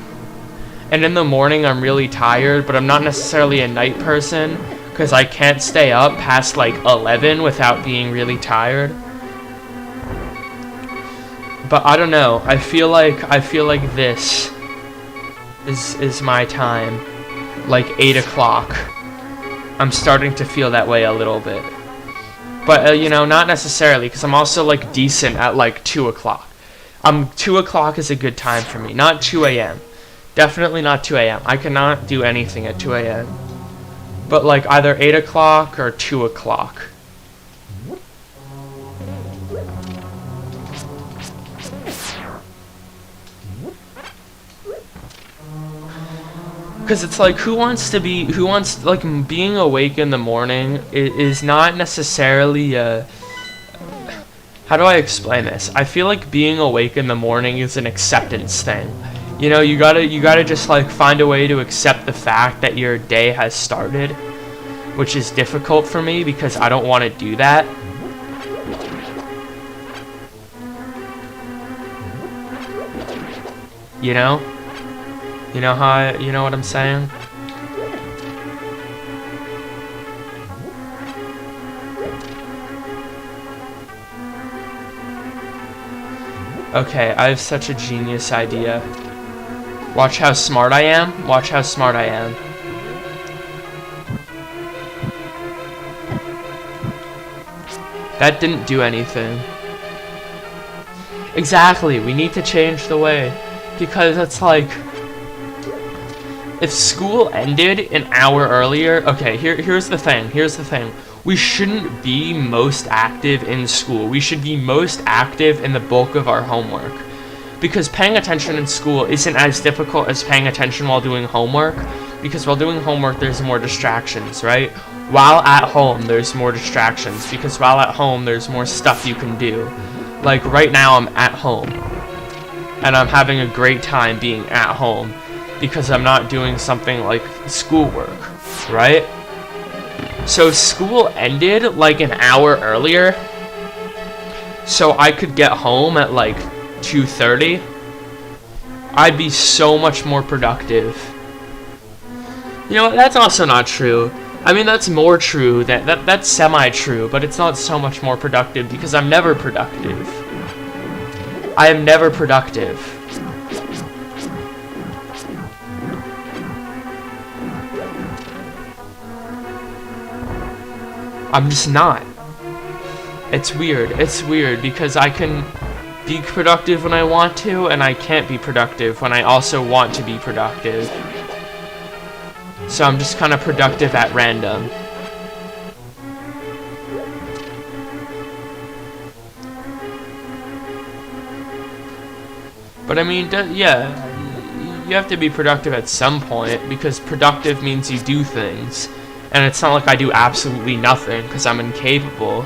And in the morning I'm really tired, but I'm not necessarily a night person because I can't stay up past like 11 without being really tired. But I don't know, I feel like this is my time, like 8 o'clock. I'm starting to feel that way a little bit. But, you know, not necessarily, because I'm also, like, decent at, like, 2 o'clock. 2 o'clock is a good time for me, not 2 a.m. Definitely not 2 a.m. I cannot do anything at 2 a.m. But, like, either 8 o'clock or 2 o'clock. Because it's like, like, being awake in the morning is not necessarily a... How do I explain this? I feel like being awake in the morning is an acceptance thing. You know, you gotta just, like, find a way to accept the fact that your day has started, which is difficult for me because I don't want to do that. You know? You know you know what I'm saying? Okay, I have such a genius idea. Watch how smart I am. Watch how smart I am. That didn't do anything. Exactly, we need to change the way. Because it's like, if school ended an hour earlier, okay, here's the thing. We shouldn't be most active in school. We should be most active in the bulk of our homework. Because paying attention in school isn't as difficult as paying attention while doing homework. Because while doing homework, there's more distractions, right? While at home, there's more distractions. Because while at home, there's more stuff you can do. Like, right now, I'm at home. And I'm having a great time being at home. Because I'm not doing something like schoolwork, right? So school ended like an hour earlier. So I could get home at like 2:30. I'd be so much more productive. You know, that's also not true. I mean, that's more true. That's semi-true, but it's not so much more productive because I'm never productive. I am never productive. I'm just not. It's weird. It's weird because I can be productive when I want to, and I can't be productive when I also want to be productive. So I'm just kind of productive at random. But I mean, yeah, you have to be productive at some point because productive means you do things. And it's not like I do absolutely nothing because I'm incapable.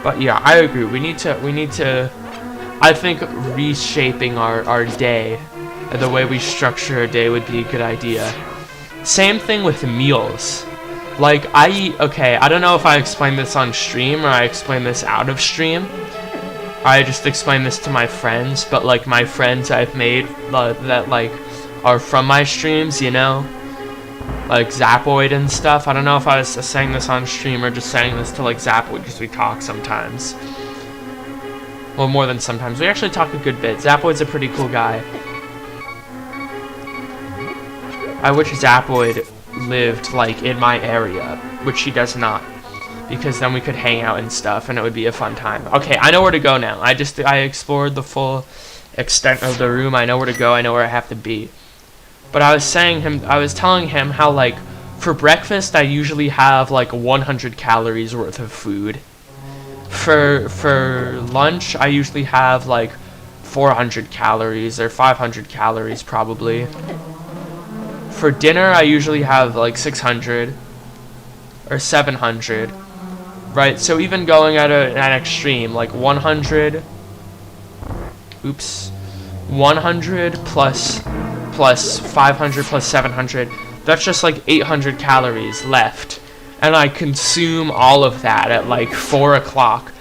But yeah, I agree. We need to I think reshaping our day, the way we structure a day would be a good idea. Same thing with meals. Like, I eat, okay, I don't know if I explained this on stream or I explained this out of stream. I just explained this to my friends, but like my friends I've made that like are from my streams, you know? Like Zapoid and stuff. I don't know if I was saying this on stream or just saying this to like Zapoid because we talk sometimes. Well, more than sometimes. We actually talk a good bit. Zapoid's a pretty cool guy. I wish Zapoid lived like in my area, which he does not. Because then we could hang out and stuff and it would be a fun time. Okay, I know where to go now. I explored the full extent of the room. I know where to go. I know where I have to be. But I was telling him how like for breakfast I usually have like 100 calories worth of food. For lunch I usually have like 400 calories or 500 calories probably. For dinner I usually have like 600 or 700. Right? So even going at an extreme like 100 plus 500 plus 700, that's just like 800 calories left, and I consume all of that at like 4 o'clock.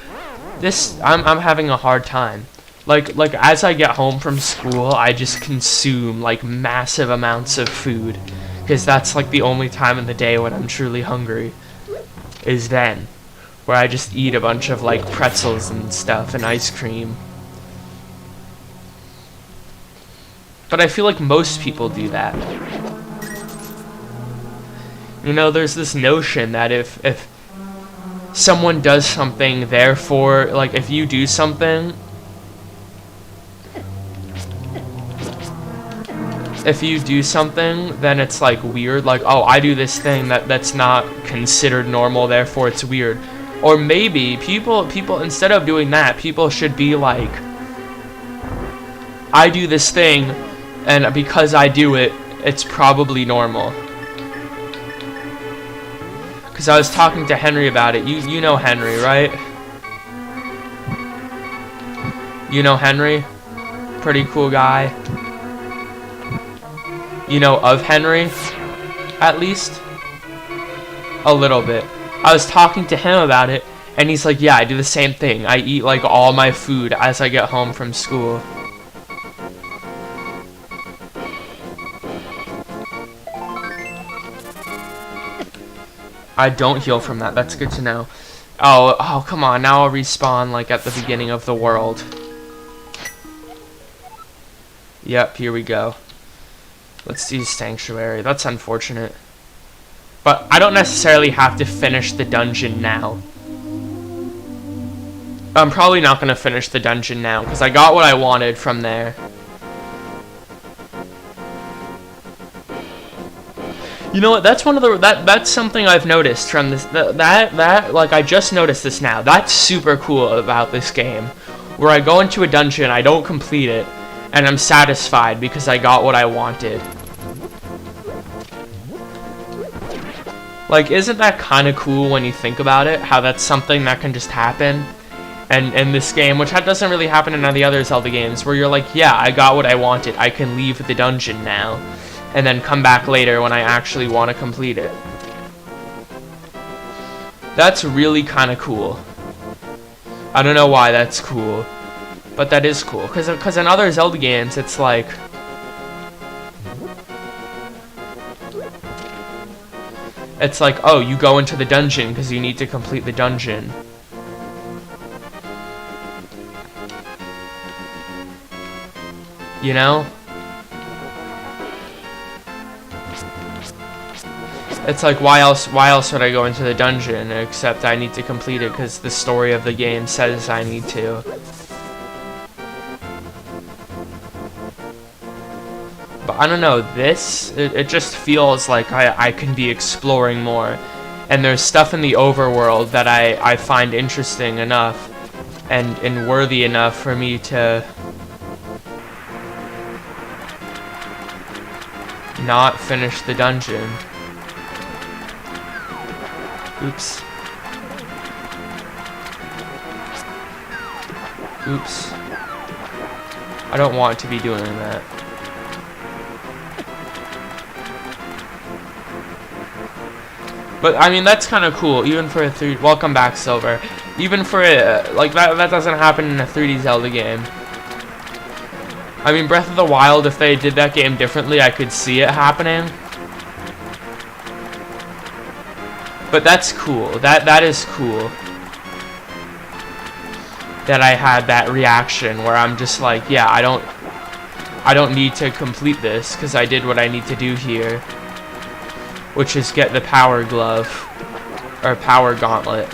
I'm having a hard time. Like as I get home from school, I just consume like massive amounts of food, because that's like the only time in the day when I'm truly hungry, is then, where I just eat a bunch of like pretzels and stuff and ice cream. But I feel like most people do that. You know, there's this notion that if someone does something, therefore, like, if you do something, then it's, like, weird. Like, oh, I do this thing that's not considered normal, therefore it's weird. Or maybe people, instead of doing that, people should be like, I do this thing, and because I do it, it's probably normal. Because I was talking to Henry about it. You know Henry, right? You know Henry? Pretty cool guy. You know of Henry? At least? A little bit. I was talking to him about it, and he's like, yeah, I do the same thing. I eat like all my food as I get home from school. I don't heal from that. That's good to know. Oh, come on. Now I'll respawn like at the beginning of the world. Yep, here we go. Let's do Sanctuary. That's unfortunate. But I don't necessarily have to finish the dungeon now. I'm probably not going to finish the dungeon now, because I got what I wanted from there. You know what? That's one of the that's something I've noticed from this. Like I just noticed this now. That's super cool about this game, where I go into a dungeon, I don't complete it, and I'm satisfied because I got what I wanted. Like, isn't that kind of cool when you think about it? How that's something that can just happen, and in this game, which doesn't really happen in any other Zelda games, where you're like, yeah, I got what I wanted. I can leave the dungeon now. And then come back later when I actually want to complete it. That's really kind of cool. I don't know why that's cool, but that is cool. Because in other Zelda games, it's like... It's like, oh, you go into the dungeon because you need to complete the dungeon. You know? It's like, why else would I go into the dungeon except I need to complete it because the story of the game says I need to. But I don't know, it just feels like I can be exploring more. And there's stuff in the overworld that I find interesting enough and worthy enough for me to not finish the dungeon. Oops. Oops. I don't want to be doing that. But I mean, that's kind of cool, even for a 3D. Welcome back, Silver. Even for a like that doesn't happen in a 3D Zelda game. I mean, Breath of the Wild, if they did that game differently, I could see it happening. But that's cool. That is cool. That I had that reaction where I'm just like, yeah, I don't need to complete this because I did what I need to do here, which is get the power glove or power gauntlet.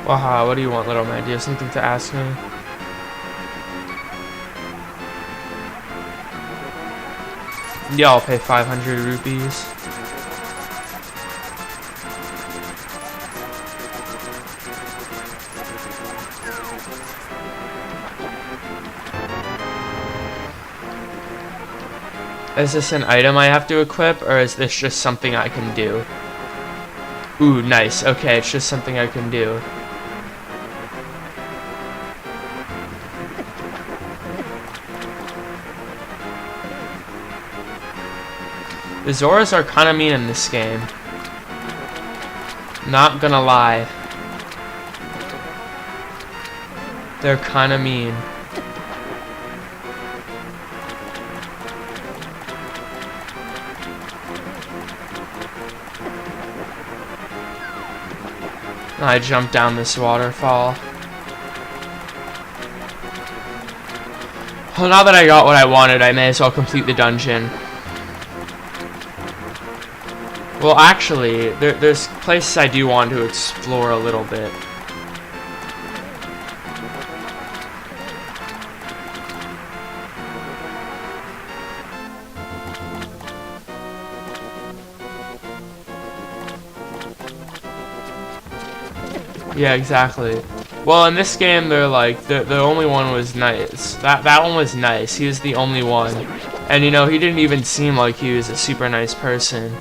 Waha, what do you want, little man? Do you have something to ask me? Yeah, I'll pay 500 rupees. Is this an item I have to equip, or is this just something I can do? Ooh, nice. Okay, it's just something I can do. The Zoras are kind of mean in this game. Not gonna lie. They're kind of mean. I jumped down this waterfall. Well, now that I got what I wanted, I may as well complete the dungeon. Well, actually, there's places I do want to explore a little bit. Yeah, exactly. Well, in this game, they're like, the only one was nice. That one was nice. He was the only one. And, you know, he didn't even seem like he was a super nice person.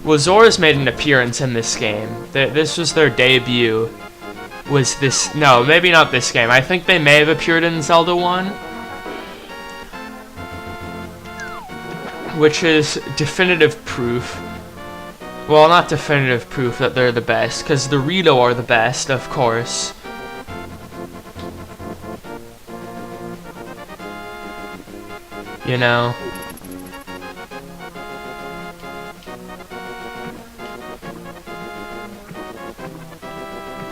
Well, Zoras made an appearance in this game. This was their debut. Was this... No, maybe not this game. I think they may have appeared in Zelda 1. Which is definitive proof. Well, not definitive proof that they're the best, because the Rito are the best, of course. You know?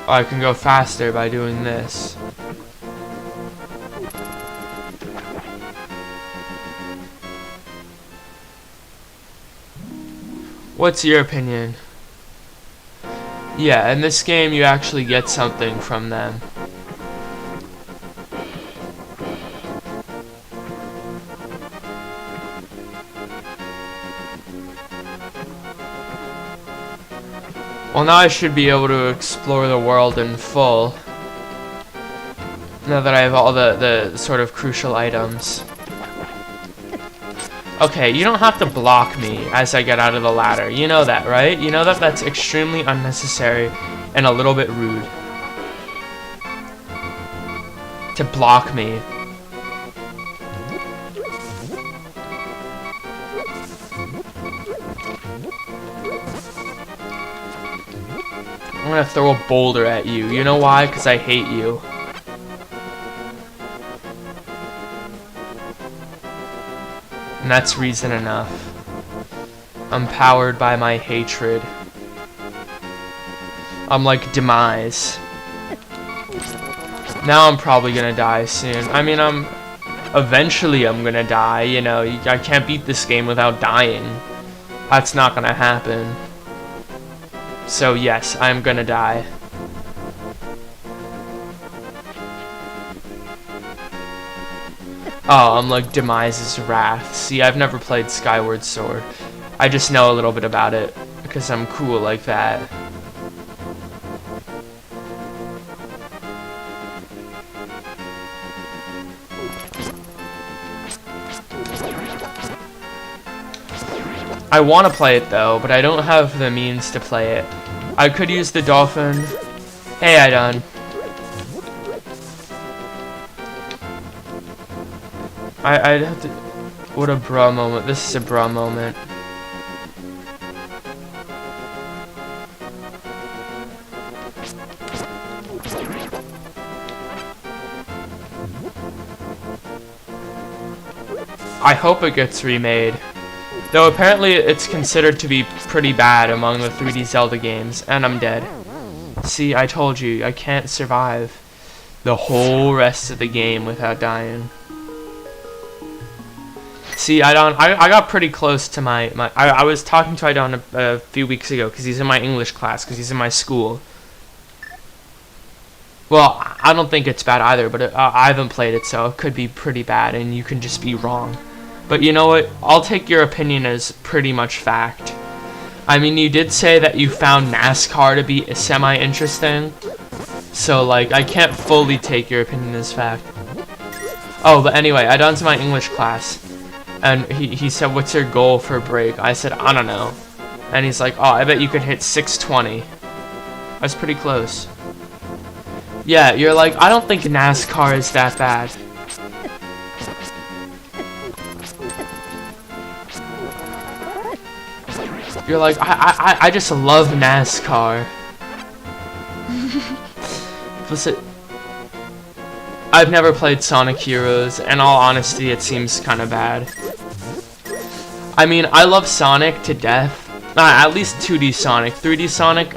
Oh, I can go faster by doing this. What's your opinion? Yeah, in this game you actually get something from them. Well, now I should be able to explore the world in full. Now that I have all the sort of crucial items. Okay, you don't have to block me as I get out of the ladder. You know that, right? You know that that's extremely unnecessary and a little bit rude. To block me. I'm gonna throw a boulder at you. You know why? Because I hate you. And that's reason enough. I'm powered by my hatred. I'm like Demise. Now I'm probably gonna die soon. I mean, eventually I'm gonna die, you know. I can't beat this game without dying. That's not gonna happen. So yes, I'm gonna die. Oh, I'm like Demise's Wrath. See, I've never played Skyward Sword. I just know a little bit about it, because I'm cool like that. I want to play it though, but I don't have the means to play it. I could use the dolphin. Hey, I done. I'd have to... What a bra moment. This is a bra moment. I hope it gets remade. Though apparently it's considered to be pretty bad among the 3D Zelda games, and I'm dead. See, I told you, I can't survive the whole rest of the game without dying. See, I got pretty close to I was talking to Idon a few weeks ago, because he's in my English class, because he's in my school. Well, I don't think it's bad either, but I haven't played it, so it could be pretty bad, and you can just be wrong. But you know what? I'll take your opinion as pretty much fact. I mean, you did say that you found NASCAR to be semi-interesting. So, like, I can't fully take your opinion as fact. Oh, but anyway, I done to my English class. And he said, what's your goal for break? I said, I don't know. And he's like, oh, I bet you could hit 620. That's pretty close. Yeah, you're like, I don't think NASCAR is that bad. You're like, I just love NASCAR. Listen, I've never played Sonic Heroes. In all honesty, it seems kind of bad. I mean, I love Sonic to death. At least 2D Sonic. 3D Sonic,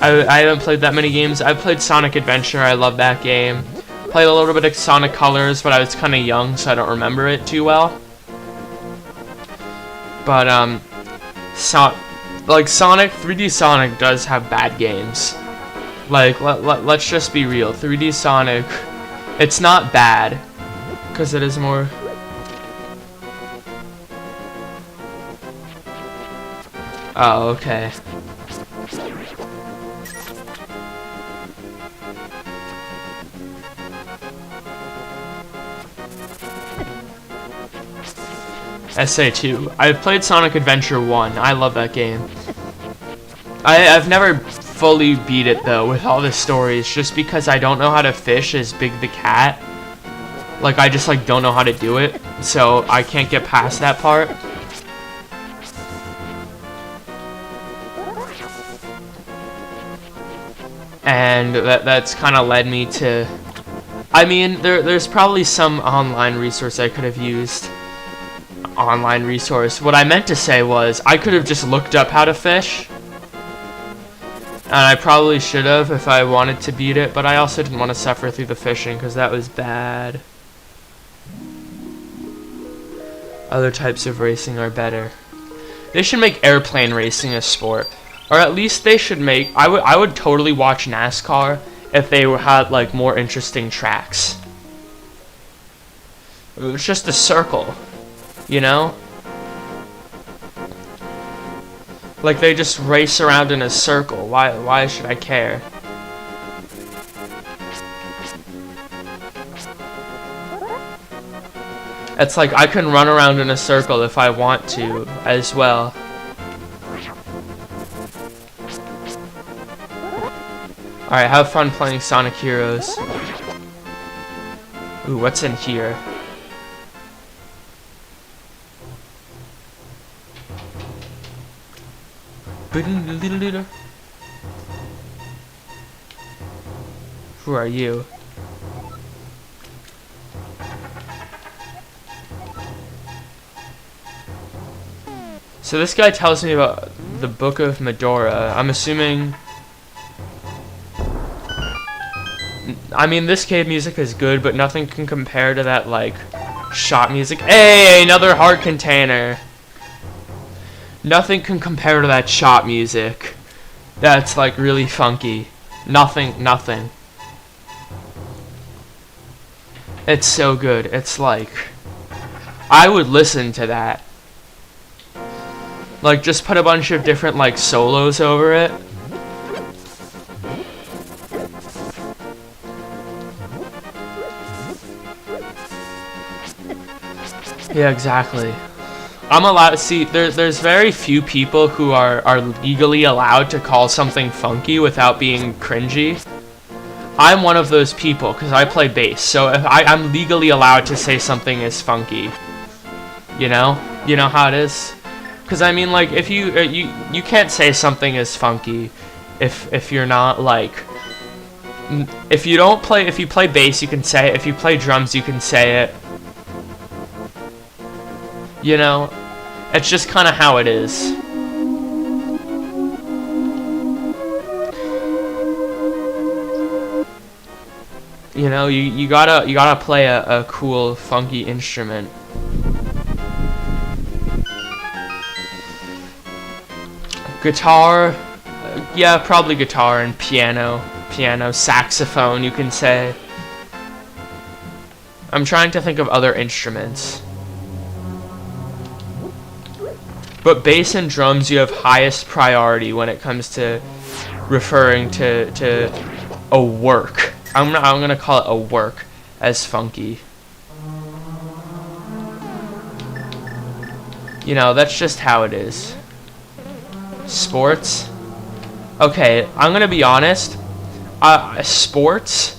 I haven't played that many games. I've played Sonic Adventure. I love that game. Played a little bit of Sonic Colors, but I was kind of young, so I don't remember it too well. But, like Sonic, 3D Sonic does have bad games. Like, let's just be real. 3D Sonic, it's not bad, because it is more... Oh, okay. SA2. I've played Sonic Adventure 1. I love that game. I've never fully beat it though with all the stories, just because I don't know how to fish as Big the Cat. Like, I just like don't know how to do it, so I can't get past that part. And that's kind of led me to... I mean, there's probably some online resource I could have used. Online resource. What I meant to say was, I could have just looked up how to fish. And I probably should have if I wanted to beat it, but I also didn't want to suffer through the fishing because that was bad. Other types of racing are better. They should make airplane racing a sport. Or at least they should make... I would totally watch NASCAR if they had, like, more interesting tracks. It was just a circle, you know? Like, they just race around in a circle. Why should I care? It's like I can run around in a circle if I want to, as well. Alright, have fun playing Sonic Heroes. Ooh, what's in here? Who are you? So this guy tells me about the Book of Medora. I'm assuming... I mean, this cave music is good, but nothing can compare to that, like, shop music. Hey, another heart container! Nothing can compare to that shop music. That's, like, really funky. Nothing. It's so good. It's like... I would listen to that. Like, just put a bunch of different, like, solos over it. Yeah, exactly. I'm allowed to see, there's very few people who are legally allowed to call something funky without being cringy. I'm one of those people because I play bass, so if I'm legally allowed to say something is funky. You know how it is. Because I mean, like, if you can't say something is funky if you're not like, if you play bass you can say it, if you play drums you can say it. You know, it's just kind of how it is. You know, you gotta play a cool, funky instrument. Guitar, yeah, probably guitar and piano, saxophone, you can say. I'm trying to think of other instruments. But bass and drums, you have highest priority when it comes to referring to a work. I'm gonna call it a work as funky. You know, that's just how it is. Sports. Okay, I'm gonna be honest. Sports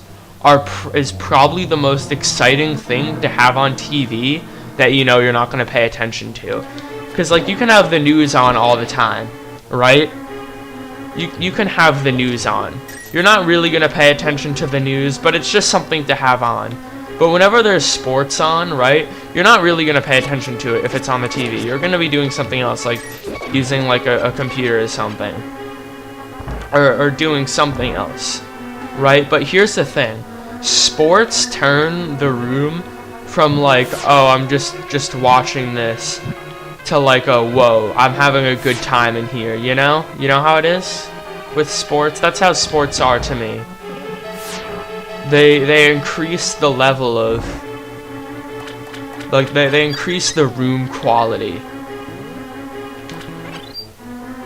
is probably the most exciting thing to have on TV that you know you're not gonna pay attention to. Because, like, you can have the news on all the time, right? You can have the news on. You're not really going to pay attention to the news, but it's just something to have on. But whenever there's sports on, right, you're not really going to pay attention to it if it's on the TV. You're going to be doing something else, like using, like, a computer or something. Or doing something else, right? But here's the thing. Sports turn the room from, like, oh, I'm just watching this, to like a whoa, I'm having a good time in here, you know? You know how it is with sports? That's how sports are to me. They increase the level of, like, they increase the room quality.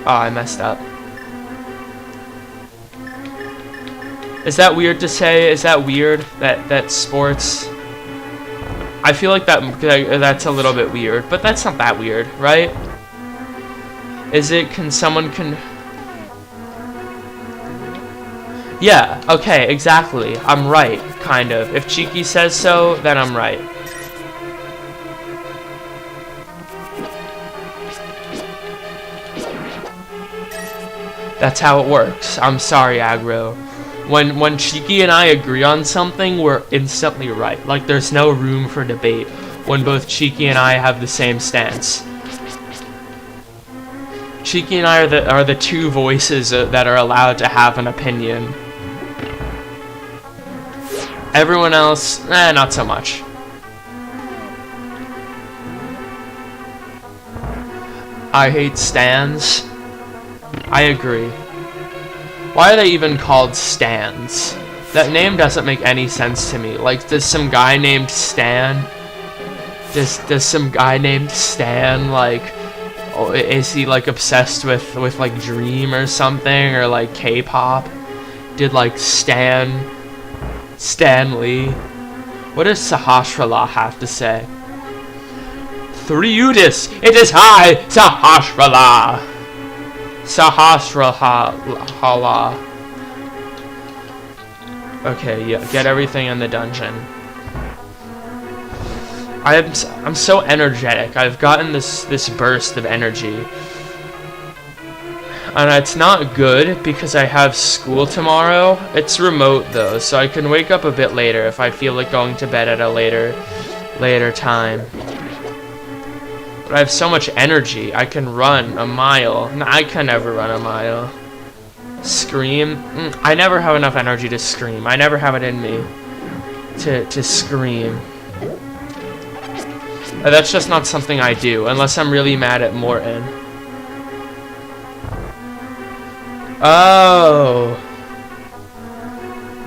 Oh, I messed up. Is that weird to say? Is that weird that sports? I feel like that's a little bit weird, but that's not that weird, right? Is it? Yeah, okay, exactly. I'm right, kind of. If Cheeky says so, then I'm right. That's how it works. I'm sorry, Aggro. When Cheeky and I agree on something, we're instantly right. Like, there's no room for debate when both Cheeky and I have the same stance. Cheeky and I are the two voices that are allowed to have an opinion. Everyone else, not so much. I hate stands. I agree. Why are they even called stands? That name doesn't make any sense to me. Like, does some guy named Stan? Does some guy named Stan, like, oh, is he like obsessed with like Dream or something, or like K-pop? Did like Stan Lee? What does Sahasrara have to say? Threudis, it is I, Sahasrara. Sahasrara. Okay, yeah, get everything in the dungeon. I'm so energetic. I've gotten this burst of energy. And it's not good because I have school tomorrow. It's remote though, so I can wake up a bit later if I feel like going to bed at a later time. But I have so much energy. I can run a mile. No, I can never run a mile. Scream? I never have enough energy to scream. I never have it in me to scream. That's just not something I do, unless I'm really mad at Morton. Oh.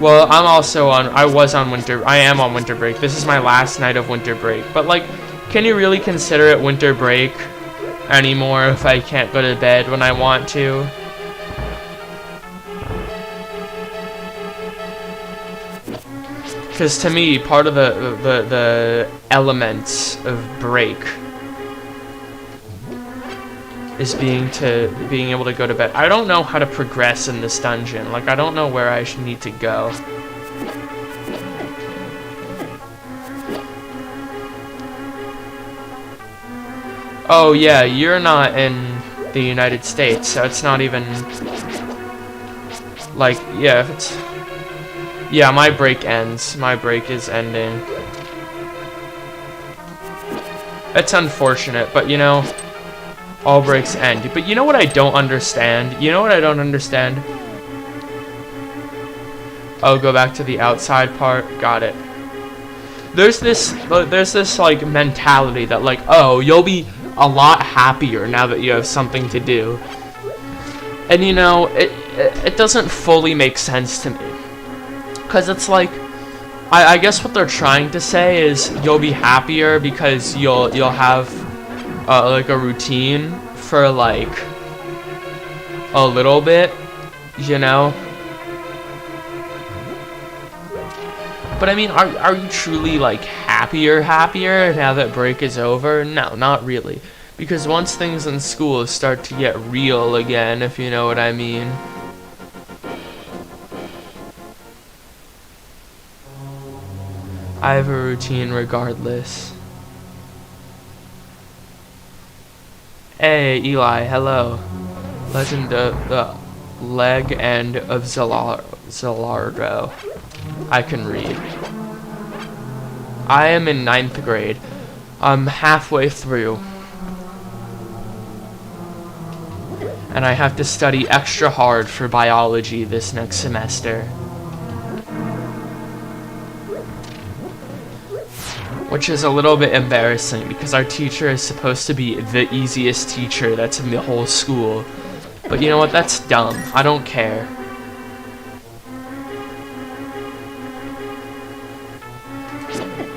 Well, I am on winter break. This is my last night of winter break. But, like, can you really consider it winter break anymore if I can't go to bed when I want to? Because to me, part of the elements of break is being able to go to bed. I don't know how to progress in this dungeon. Like, I don't know where I should need to go. Oh yeah, you're not in the United States, so it's not even like, yeah, if it's, yeah, my break ends. My break is ending. It's unfortunate, but you know, all breaks end. But you know what I don't understand? You know what I don't understand? Oh, go back to the outside part. Got it. There's this like mentality that like, oh, you'll be a lot happier now that you have something to do. And you know, it doesn't fully make sense to me. Cause it's like, I guess what they're trying to say is you'll be happier because you'll have like a routine for like a little bit, you know. But I mean, are you truly like happier now that break is over? No, not really. Because once things in school start to get real again, if you know what I mean. I have a routine regardless. Hey, Eli, hello. Legend of the Leg End of Zellardo. I can read. I am in 9th grade. I'm halfway through. And I have to study extra hard for biology this next semester. Which is a little bit embarrassing because our teacher is supposed to be the easiest teacher that's in the whole school. But you know what? That's dumb. I don't care.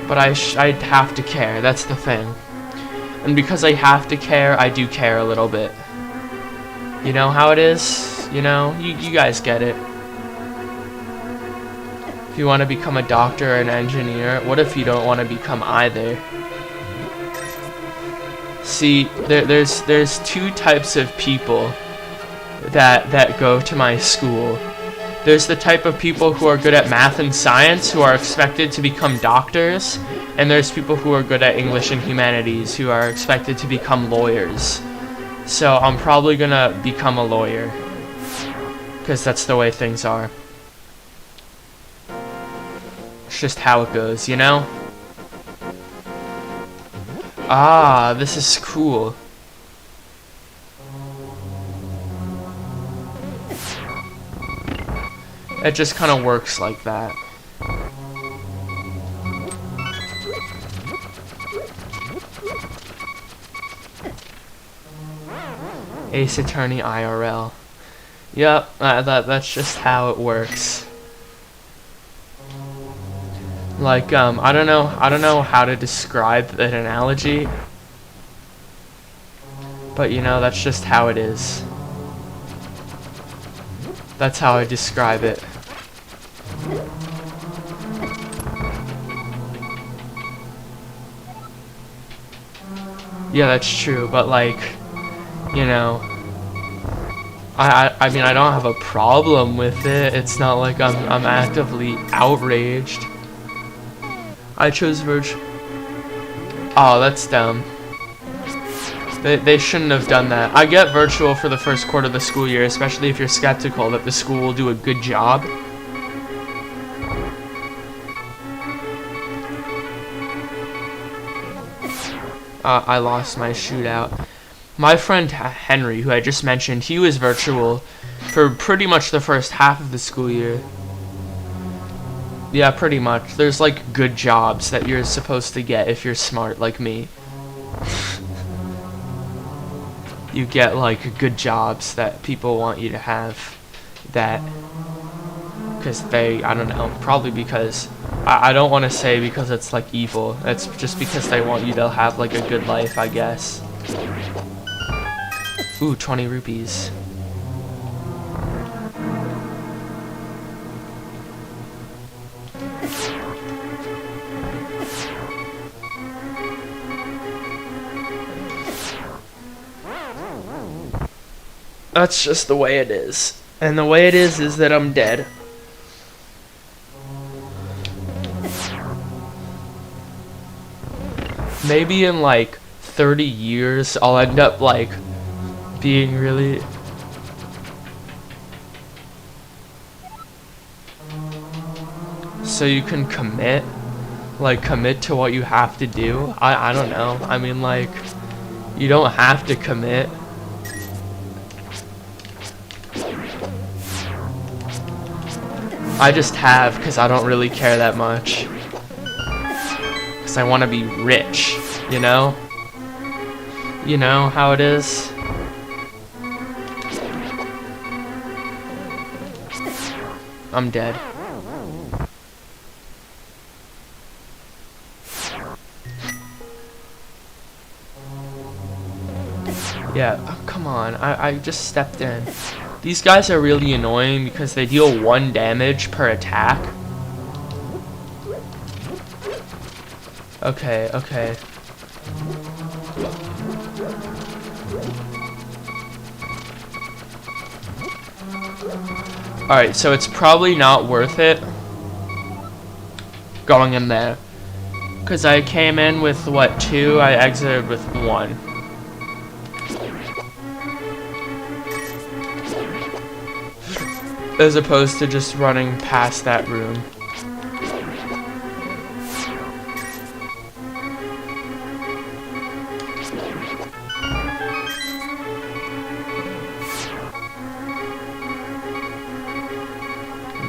But I'd have to care. That's the thing. And because I have to care, I do care a little bit. You know how it is? You know? You guys get it. If you want to become a doctor or an engineer, what if you don't want to become either? See, there's two types of people that go to my school. There's the type of people who are good at math and science who are expected to become doctors, and there's people who are good at English and humanities who are expected to become lawyers. So I'm probably gonna become a lawyer, because that's the way things are. It's just how it goes, you know? Ah, this is cool. It just kind of works like that. Ace Attorney IRL. Yep, that's just how it works. Like, I don't know how to describe an analogy, but you know, that's just how it is. That's how I describe it. Yeah, that's true, but like, you know, I mean, I don't have a problem with it. It's not like I'm actively outraged. I chose virtual. Oh, that's dumb. They shouldn't have done that. I get virtual for the first quarter of the school year, especially if you're skeptical that the school will do a good job. I lost my shootout. My friend Henry, who I just mentioned, he was virtual for pretty much the first half of the school year. Yeah, pretty much. There's like good jobs that you're supposed to get if you're smart like me. You get like good jobs that people want you to have, that because they, I don't know, probably because I don't want to say because it's like evil. It's just because they want you to have like a good life, I guess. Ooh, 20 rupees. That's just the way it is. And the way it is that I'm dead. Maybe in like 30 years, I'll end up like being really... So you can commit? Like commit to what you have to do? I don't know. I mean, like, you don't have to commit. I just have because I don't really care that much. Because I want to be rich, you know? You know how it is? I'm dead. Yeah, oh, come on. I just stepped in. These guys are really annoying because they deal 1 damage per attack. Okay, okay. Alright, so it's probably not worth it going in there. Because I came in with, what, 2? I exited with 1. As opposed to just running past that room.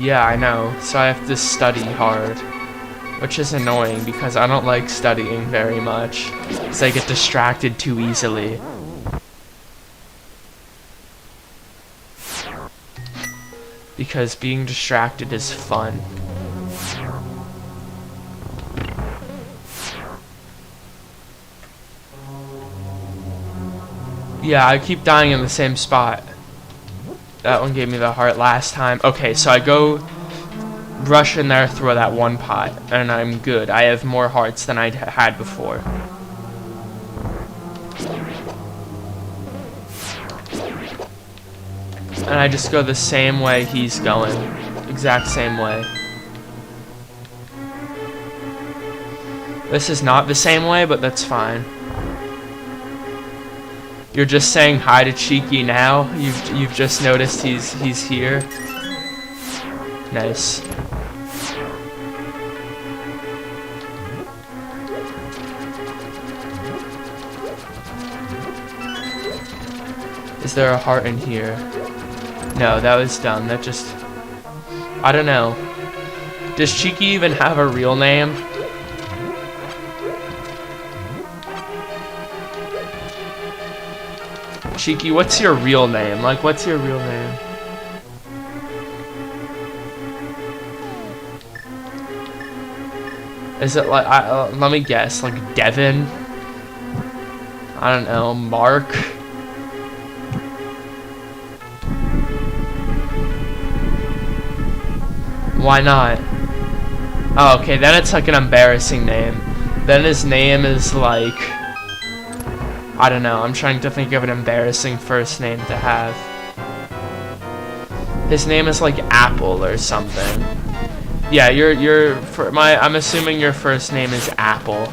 Yeah, I know. So I have to study hard. Which is annoying because I don't like studying very much. Because I get distracted too easily. Because being distracted is fun. Yeah, I keep dying in the same spot. That one gave me the heart last time. Okay, so I go rush in there, throw that 1 pot, and I'm good. I have more hearts than I had before. And I just go the same way he's going. Exact same way. This is not the same way, but that's fine. You're just saying hi to Cheeky now? You've just noticed he's here? Nice. Is there a heart in here? No, that was dumb. That just... I don't know. Does Cheeky even have a real name? Cheeky, what's your real name? Like, what's your real name? Is it like, let me guess, like Devin? I don't know, Mark? Why not? Oh, okay, then it's like an embarrassing name. Then his name is like, I don't know, I'm trying to think of an embarrassing first name to have. His name is like Apple or something. Yeah, I'm assuming your first name is Apple.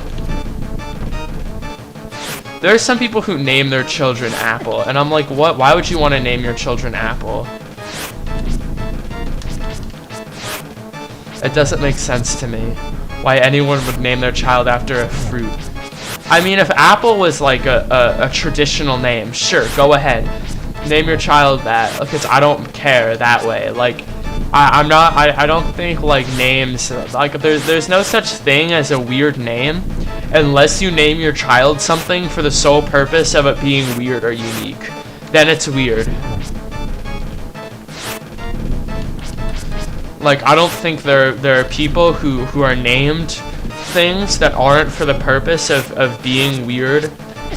There are some people who name their children Apple, and I'm like, what? Why would you want to name your children Apple? It doesn't make sense to me why anyone would name their child after a fruit. I mean, if Apple was like a traditional name, sure, go ahead. Name your child that, because I don't care that way. Like, I don't think like names, like there's no such thing as a weird name unless you name your child something for the sole purpose of it being weird or unique. Then it's weird. Like, I don't think there are people who are named things that aren't for the purpose of being weird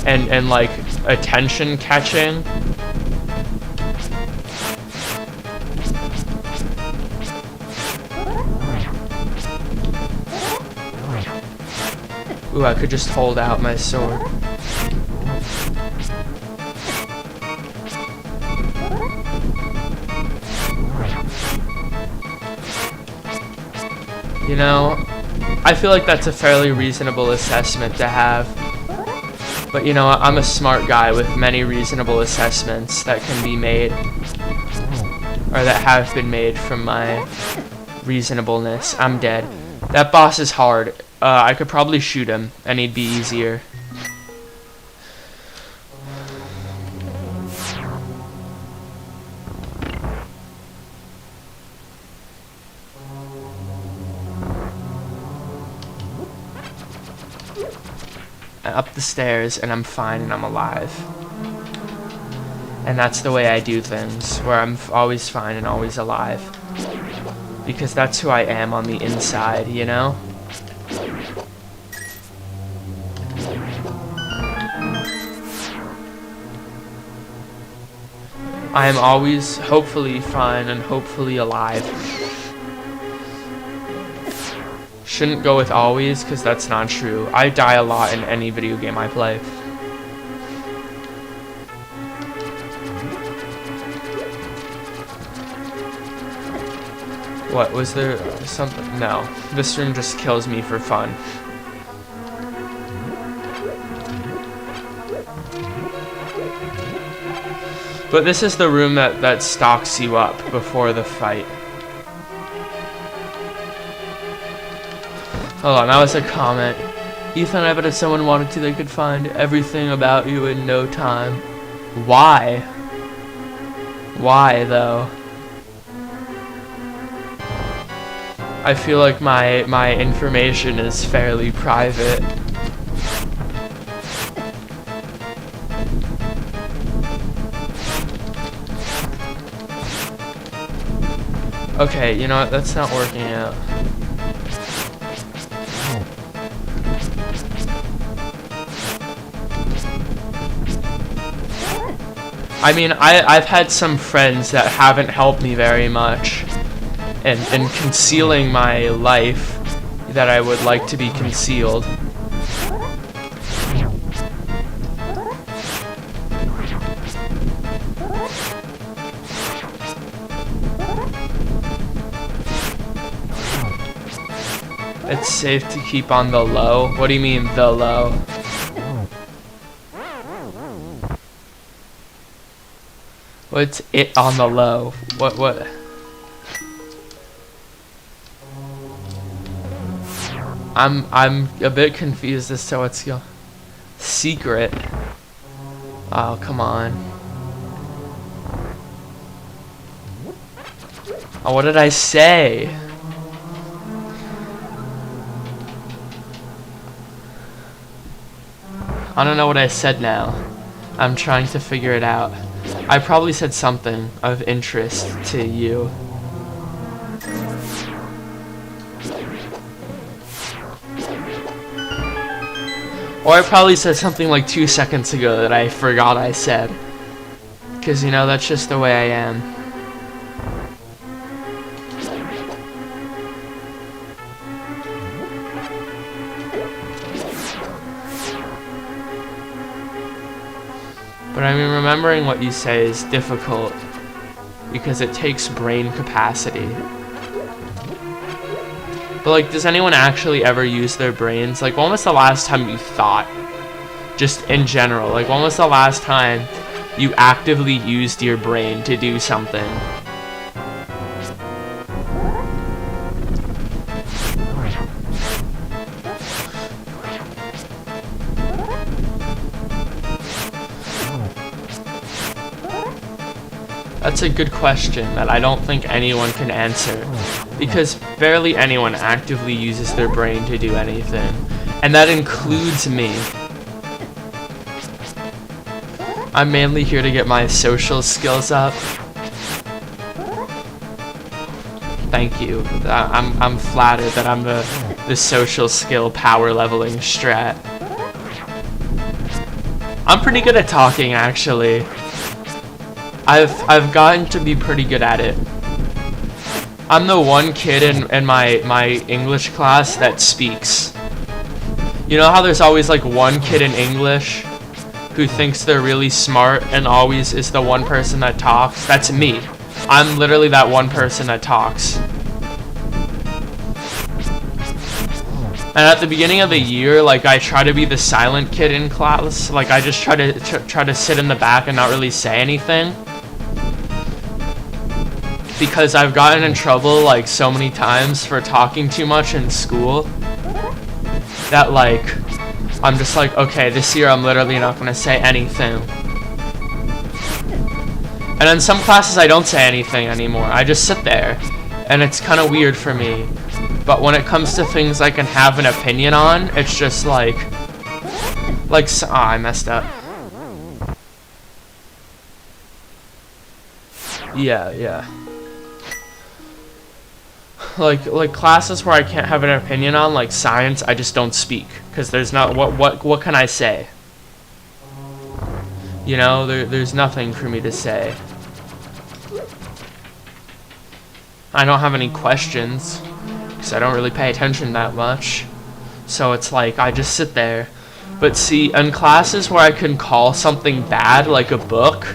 and like attention catching. Ooh, I could just hold out my sword. You know, I feel like that's a fairly reasonable assessment to have. But you know, I'm a smart guy with many reasonable assessments that can be made, or that have been made from my reasonableness. I'm dead. That boss is hard. I could probably shoot him, and he'd be easier. Up the stairs, and I'm fine, and I'm alive. And that's the way I do things, where I'm always fine and always alive. Because that's who I am on the inside, you know? I am always hopefully fine and hopefully alive. Shouldn't go with always, because that's not true. I die a lot in any video game I play. What, was there something? No. This room just kills me for fun. But this is the room that stocks you up before the fight. Hold on, that was a comment. Ethan, I bet if someone wanted to, they could find everything about you in no time. Why? Why, though? I feel like my information is fairly private. Okay, you know what? That's not working out. I mean, I've had some friends that haven't helped me very much in concealing my life that I would like to be concealed. It's safe to keep on the low? What do you mean, the low? What's it on the low? What? I'm a bit confused as to what's your secret. Oh, come on. Oh, what did I say? I don't know what I said now. I'm trying to figure it out. I probably said something of interest to you. Or I probably said something like 2 seconds ago that I forgot I said. Because, you know, that's just the way I am. But I mean, remembering what you say is difficult. Because it takes brain capacity. But, like, does anyone actually ever use their brains? Like, when was the last time you thought? Just in general. Like, when was the last time you actively used your brain to do something? That's a good question that I don't think anyone can answer. Because barely anyone actively uses their brain to do anything. And that includes me. I'm mainly here to get my social skills up. Thank you. I'm flattered that I'm the social skill power leveling strat. I'm pretty good at talking, actually. I've gotten to be pretty good at it. I'm the one kid in my English class that speaks. You know how there's always like one kid in English who thinks they're really smart and always is the one person that talks? That's me. I'm literally that one person that talks. And at the beginning of the year, like, I try to be the silent kid in class. Like, I just try to sit in the back and not really say anything. Because I've gotten in trouble, like, so many times for talking too much in school. That, like, I'm just like, okay, this year I'm literally not going to say anything. And in some classes I don't say anything anymore. I just sit there. And it's kind of weird for me. But when it comes to things I can have an opinion on, it's just like... I messed up. Yeah. Like classes where I can't have an opinion on, like science, I just don't speak. Because there's not... What can I say? You know, there's nothing for me to say. I don't have any questions. Because I don't really pay attention that much. So it's like, I just sit there. But see, in classes where I can call something bad, like a book,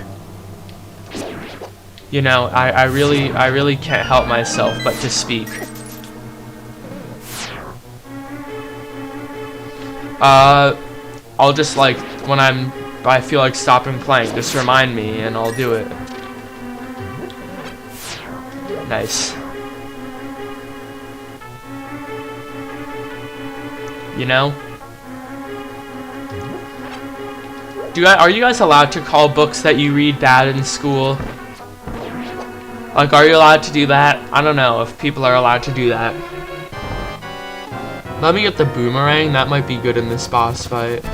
you know, I really can't help myself but to speak. I'll just, like, when I feel like stopping playing, just remind me and I'll do it. Nice. You know? Are you guys allowed to call books that you read bad in school? Like, are you allowed to do that? I don't know if people are allowed to do that. Let me get the boomerang. That might be good in this boss fight.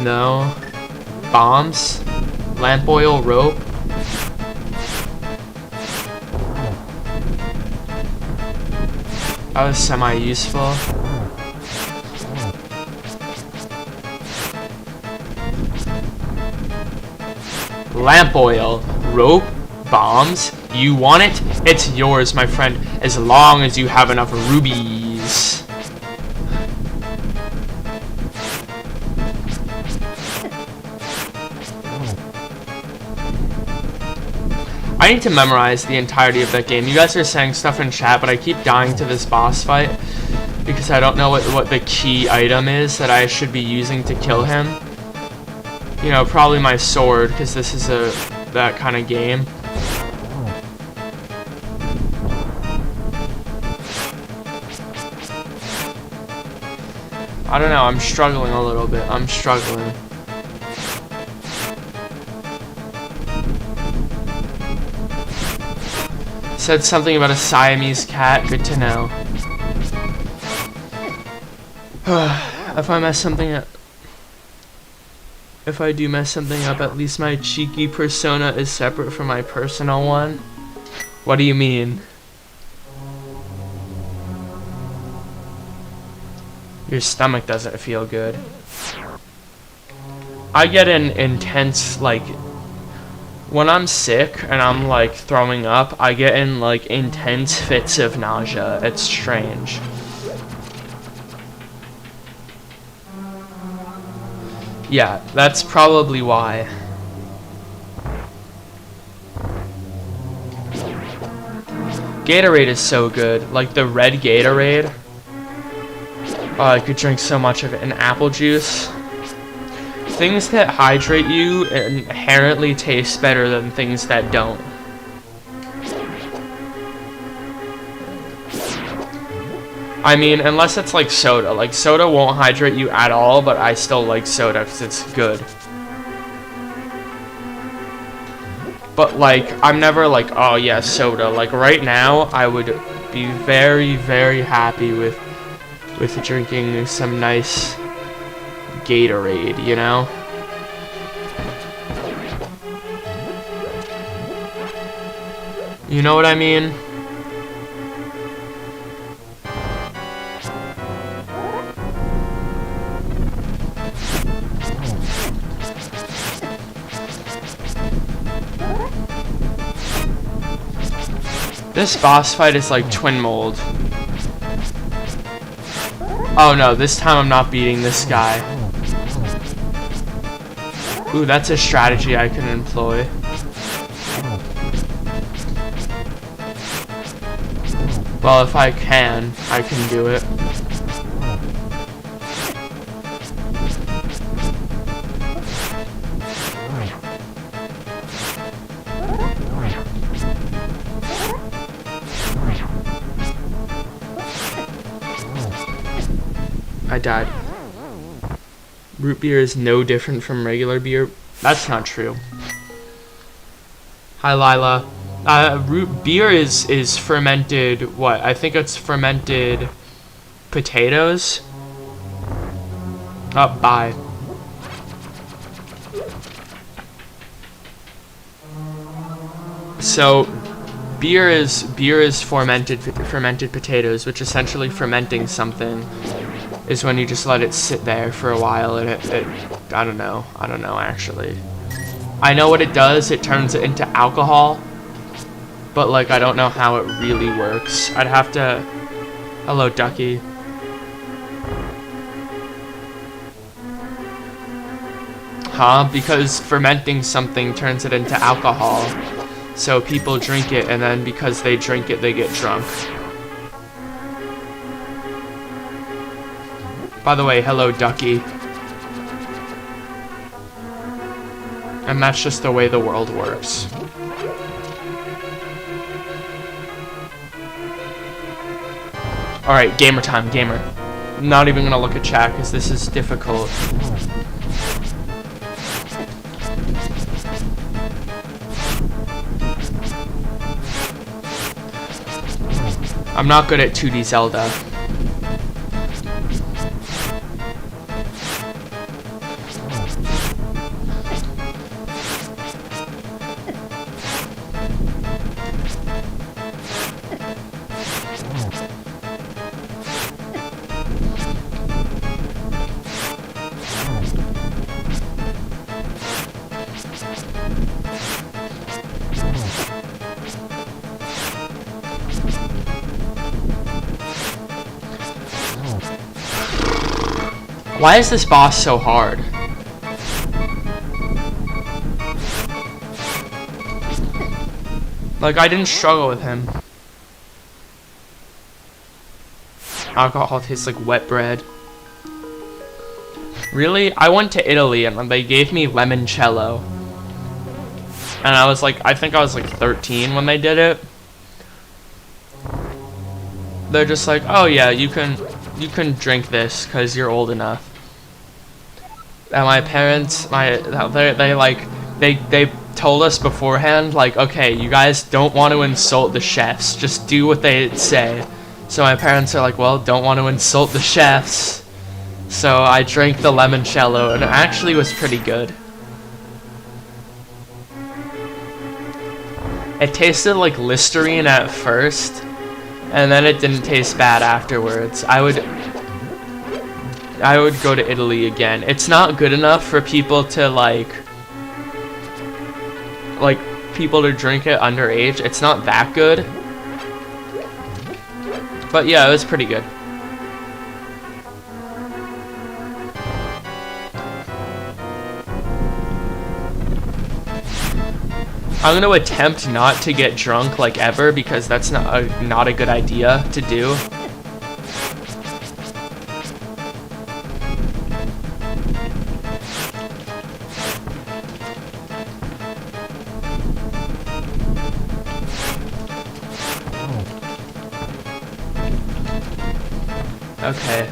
No. Bombs? Lamp oil, rope? That was semi-useful. Lamp oil, rope, bombs. You want it? It's yours, my friend, as long as you have enough rubies. I need to memorize the entirety of that game. You guys are saying stuff in chat, but I keep dying to this boss fight because I don't know what the key item is that I should be using to kill him. You know, probably my sword, because this is that kind of game. I don't know, I'm struggling a little bit. I'm struggling. Said something about a Siamese cat. Good to know. If I mess something up, if I do mess something up, at least my cheeky persona is separate from my personal one. What do you mean? Your stomach doesn't feel good. I get an intense, like, when I'm sick and I'm like throwing up, I get in like intense fits of nausea. It's strange. Yeah, that's probably why. Gatorade is so good. Like the red Gatorade. Oh, I could drink so much of it. And apple juice. Things that hydrate you inherently taste better than things that don't. I mean, unless it's like soda. Like, soda won't hydrate you at all, but I still like soda because it's good. But, like, I'm never like, oh, yeah, soda. Like, right now, I would be very, very happy with drinking some nice Gatorade, you know? You know what I mean? This boss fight is like twin mold. Oh no, this time I'm not beating this guy. Ooh, that's a strategy I can employ. Well, if I can do it. I died. Root beer is no different from regular beer. That's not true. Hi, Lila. Root beer is fermented, what? I think it's fermented potatoes. Oh, bye. So, beer is fermented potatoes, which essentially fermenting something is when you just let it sit there for a while and it I don't know actually. I know what it does, it turns it into alcohol, but like I don't know how it really works. I'd have to... Hello, Ducky. Huh? Because fermenting something turns it into alcohol. So people drink it, and then because they drink it, they get drunk. By the way, hello, Ducky. And that's just the way the world works. Alright, gamer time, gamer. I'm not even gonna look at chat, because this is difficult. I'm not good at 2D Zelda. Why is this boss so hard? Like, I didn't struggle with him. Alcohol tastes like wet bread. Really? I went to Italy and they gave me limoncello. And I was like, I think I was like 13 when they did it. They're just like, oh yeah, you can drink this because you're old enough. And my parents, they told us beforehand, like, okay, you guys don't want to insult the chefs, just do what they say. So my parents are like, well, don't want to insult the chefs. So I drank the limoncello, and it actually was pretty good. It tasted like Listerine at first, and then it didn't taste bad afterwards. I would go to Italy again. It's not good enough for people to like people to drink it underage. It's not that good. But yeah, it was pretty good. I'm gonna attempt not to get drunk like ever, because that's not a good idea to do. Okay.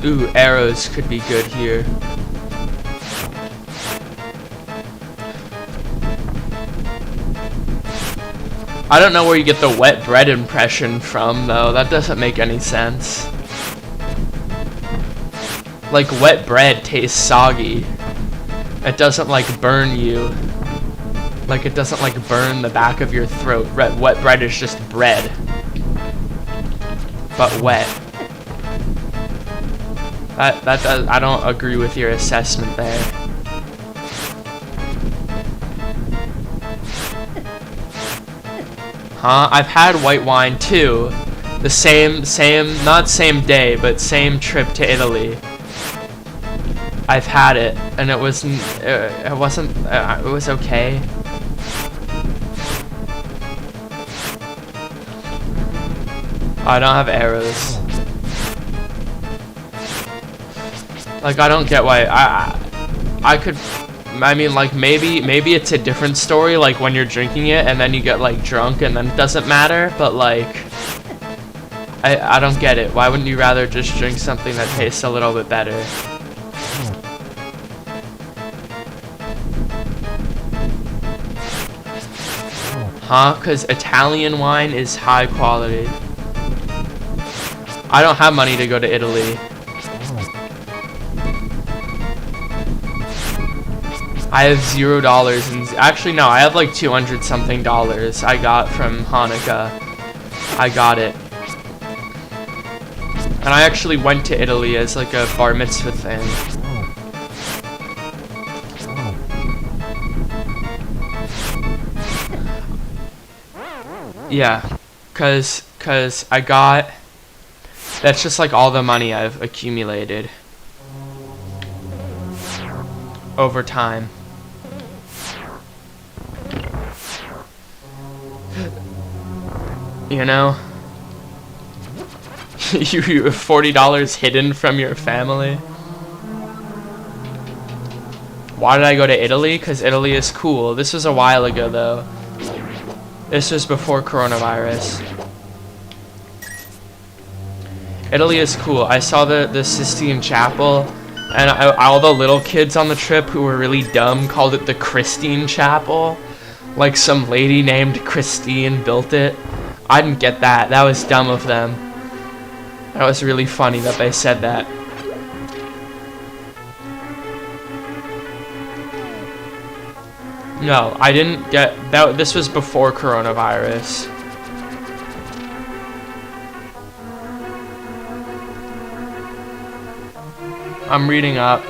Ooh, arrows could be good here. I don't know where you get the wet bread impression from, though. That doesn't make any sense. Like, wet bread tastes soggy. It doesn't, like, burn you. Like, it doesn't, like, burn the back of your throat. Wet bread is just bread. But wet. I don't agree with your assessment there. Huh? I've had white wine too. The same, not same day, but same trip to Italy. I've had it, and it was okay. I don't have arrows. Like, I don't get why I mean, like, maybe it's a different story, like when you're drinking it and then you get like drunk and then it doesn't matter, but like I don't get it. Why wouldn't you rather just drink something that tastes a little bit better? Huh? Because Italian wine is high quality. I don't have money to go to Italy. I have $0 and actually no, I have like 200 something dollars I got from Hanukkah. I got it. And I actually went to Italy as like a bar mitzvah thing. Yeah, cause I got, that's just like all the money I've accumulated over time. You know? you have $40 hidden from your family? Why did I go to Italy? Because Italy is cool. This was a while ago though. This was before coronavirus. Italy is cool. I saw the Sistine Chapel, and all the little kids on the trip who were really dumb called it the Christine Chapel. Like some lady named Christine built it. I didn't get that. That was dumb of them. That was really funny that they said that. No, I didn't get that. This was before coronavirus. I'm reading up.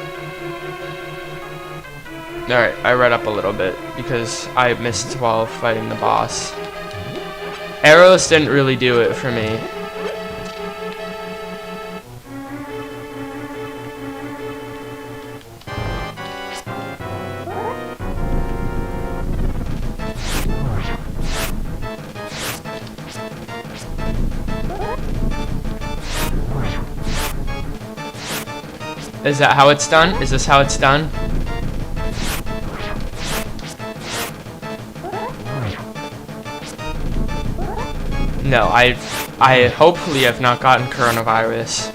Alright, I read up a little bit because I missed while fighting the boss. Arrows didn't really do it for me. Is that how it's done? Is this how it's done? No, I hopefully have not gotten coronavirus.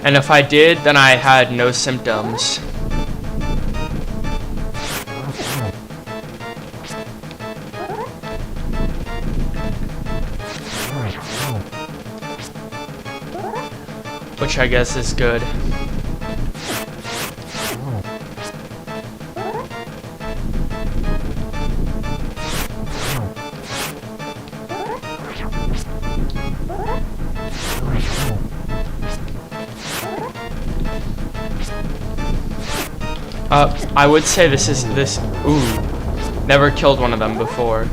And if I did, then I had no symptoms. Which I guess is good. I would say this. Ooh, never killed one of them before.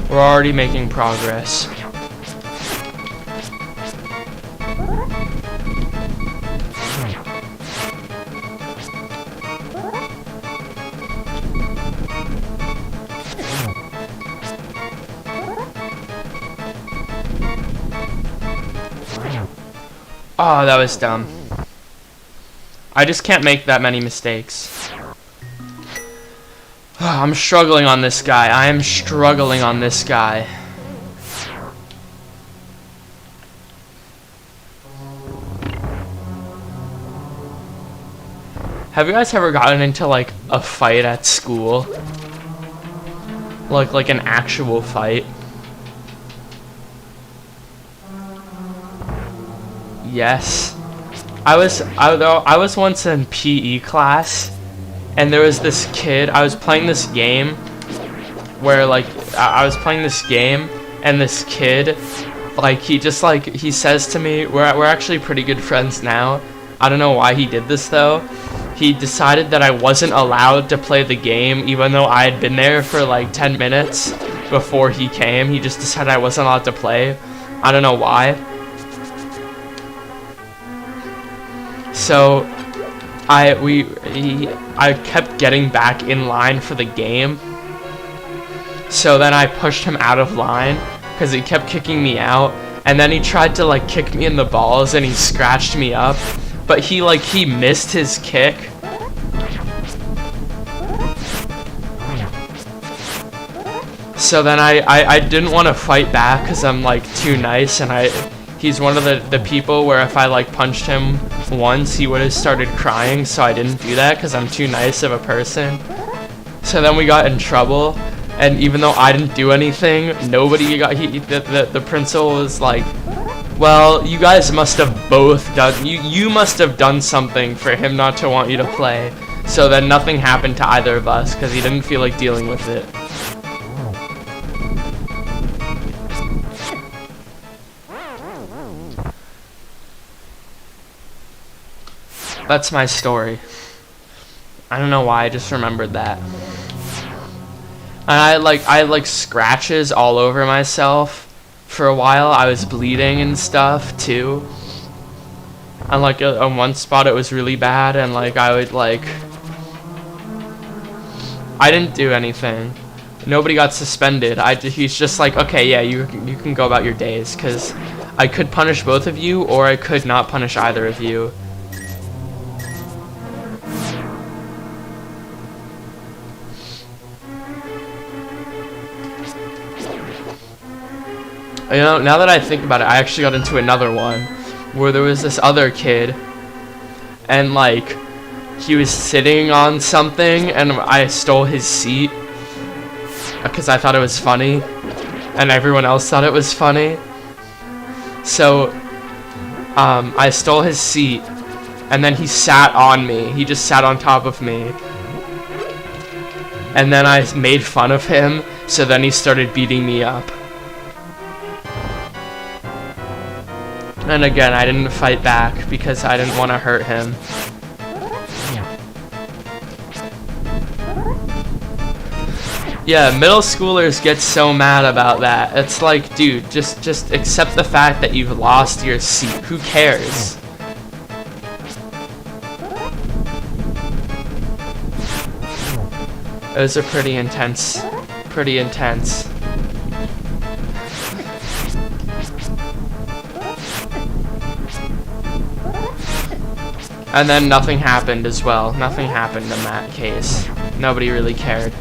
We're already making progress. Oh, that was dumb. I just can't make that many mistakes. I'm struggling on this guy. I am struggling on this guy. Have you guys ever gotten into like a fight at school? Like an actual fight? Yes. I was once in PE class, and there was this kid. I was playing this game where like I was playing this game, and this kid, like he says to me, we're actually pretty good friends now. I don't know why he did this though. He decided that I wasn't allowed to play the game even though I had been there for like 10 minutes before he came. He just decided I wasn't allowed to play. I don't know why. So I kept getting back in line for the game. So then I pushed him out of line because he kept kicking me out, and then he tried to like kick me in the balls and he scratched me up, but he missed his kick. So then I didn't want to fight back because I'm like too nice, and he's one of the people where if I like punched him once he would have started crying, so I didn't do that because I'm too nice of a person. So then we got in trouble, and even though I didn't do anything, nobody got the principal was like, well, you guys must have both done you must have done something for him not to want you to play. So then nothing happened to either of us because he didn't feel like dealing with it. That's my story. I don't know why, I just remembered that. And I like scratches all over myself for a while. I was bleeding and stuff too. And like on one spot it was really bad, and like I didn't do anything. Nobody got suspended. He's just like, okay, yeah, you can go about your days, because I could punish both of you or I could not punish either of you. You know, now that I think about it, I actually got into another one where there was this other kid, and like he was sitting on something and I stole his seat because I thought it was funny and everyone else thought it was funny. So I stole his seat, and then he sat on me. He just sat on top of me, and then I made fun of him, so then he started beating me up. And again, I didn't fight back because I didn't want to hurt him. Yeah, middle schoolers get so mad about that. It's like, dude, just accept the fact that you've lost your seat. Who cares? Those are pretty intense. Pretty intense. And then nothing happened as well. Nothing happened in that case. Nobody really cared.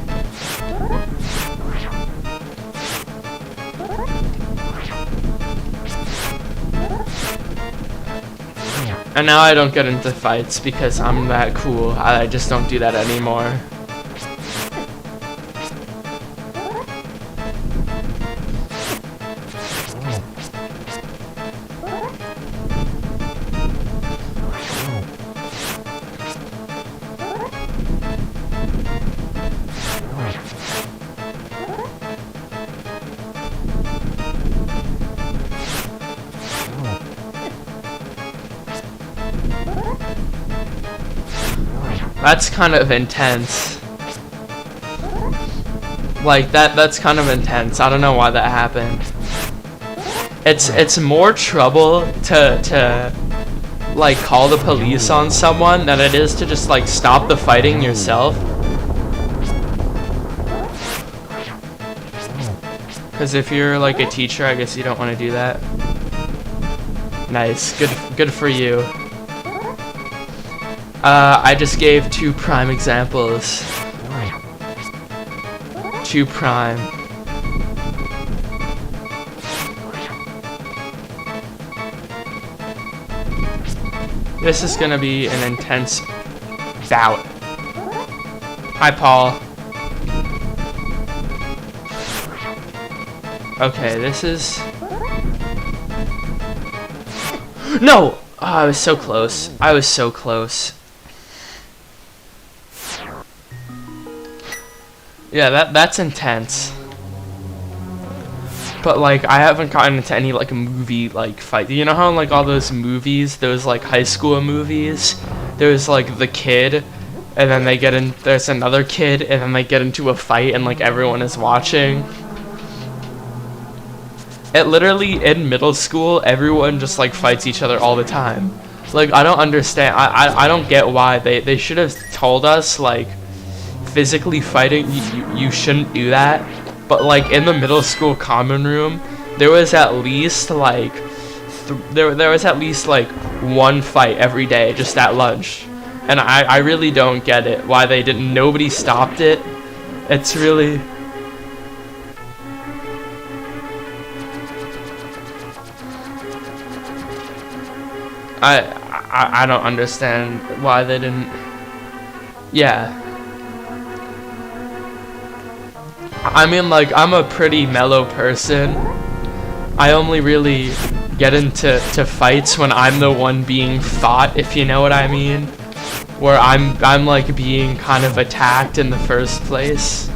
And now I don't get into fights because I'm that cool. I just don't do that anymore. That's kind of intense. Like that's kind of intense. I don't know why that happened. It's more trouble to like call the police on someone than it is to just like stop the fighting yourself. Cause if you're like a teacher, I guess you don't want to do that. Nice, good for you. I just gave 2 prime examples. 2 prime. This is gonna be an intense bout. Hi, Paul. Okay, this is... No! Oh, I was so close. I was so close. Yeah, that's intense. But like I haven't gotten into any like movie like fight. You know how in like all those movies, those like high school movies, there's like the kid and then they get in, there's another kid and then they get into a fight and like everyone is watching. It literally in middle school everyone just like fights each other all the time. Like I don't understand. I don't get why they should have told us like physically fighting you shouldn't do that, but like in the middle school common room there was at least like there was at least like 1 fight every day just at lunch, and I really don't get it why they didn't, nobody stopped it. It's really I don't understand why they didn't. Yeah, I mean, like, I'm a pretty mellow person. I only really get into fights when I'm the one being fought, if you know what I mean. Where I'm like being kind of attacked in the first place.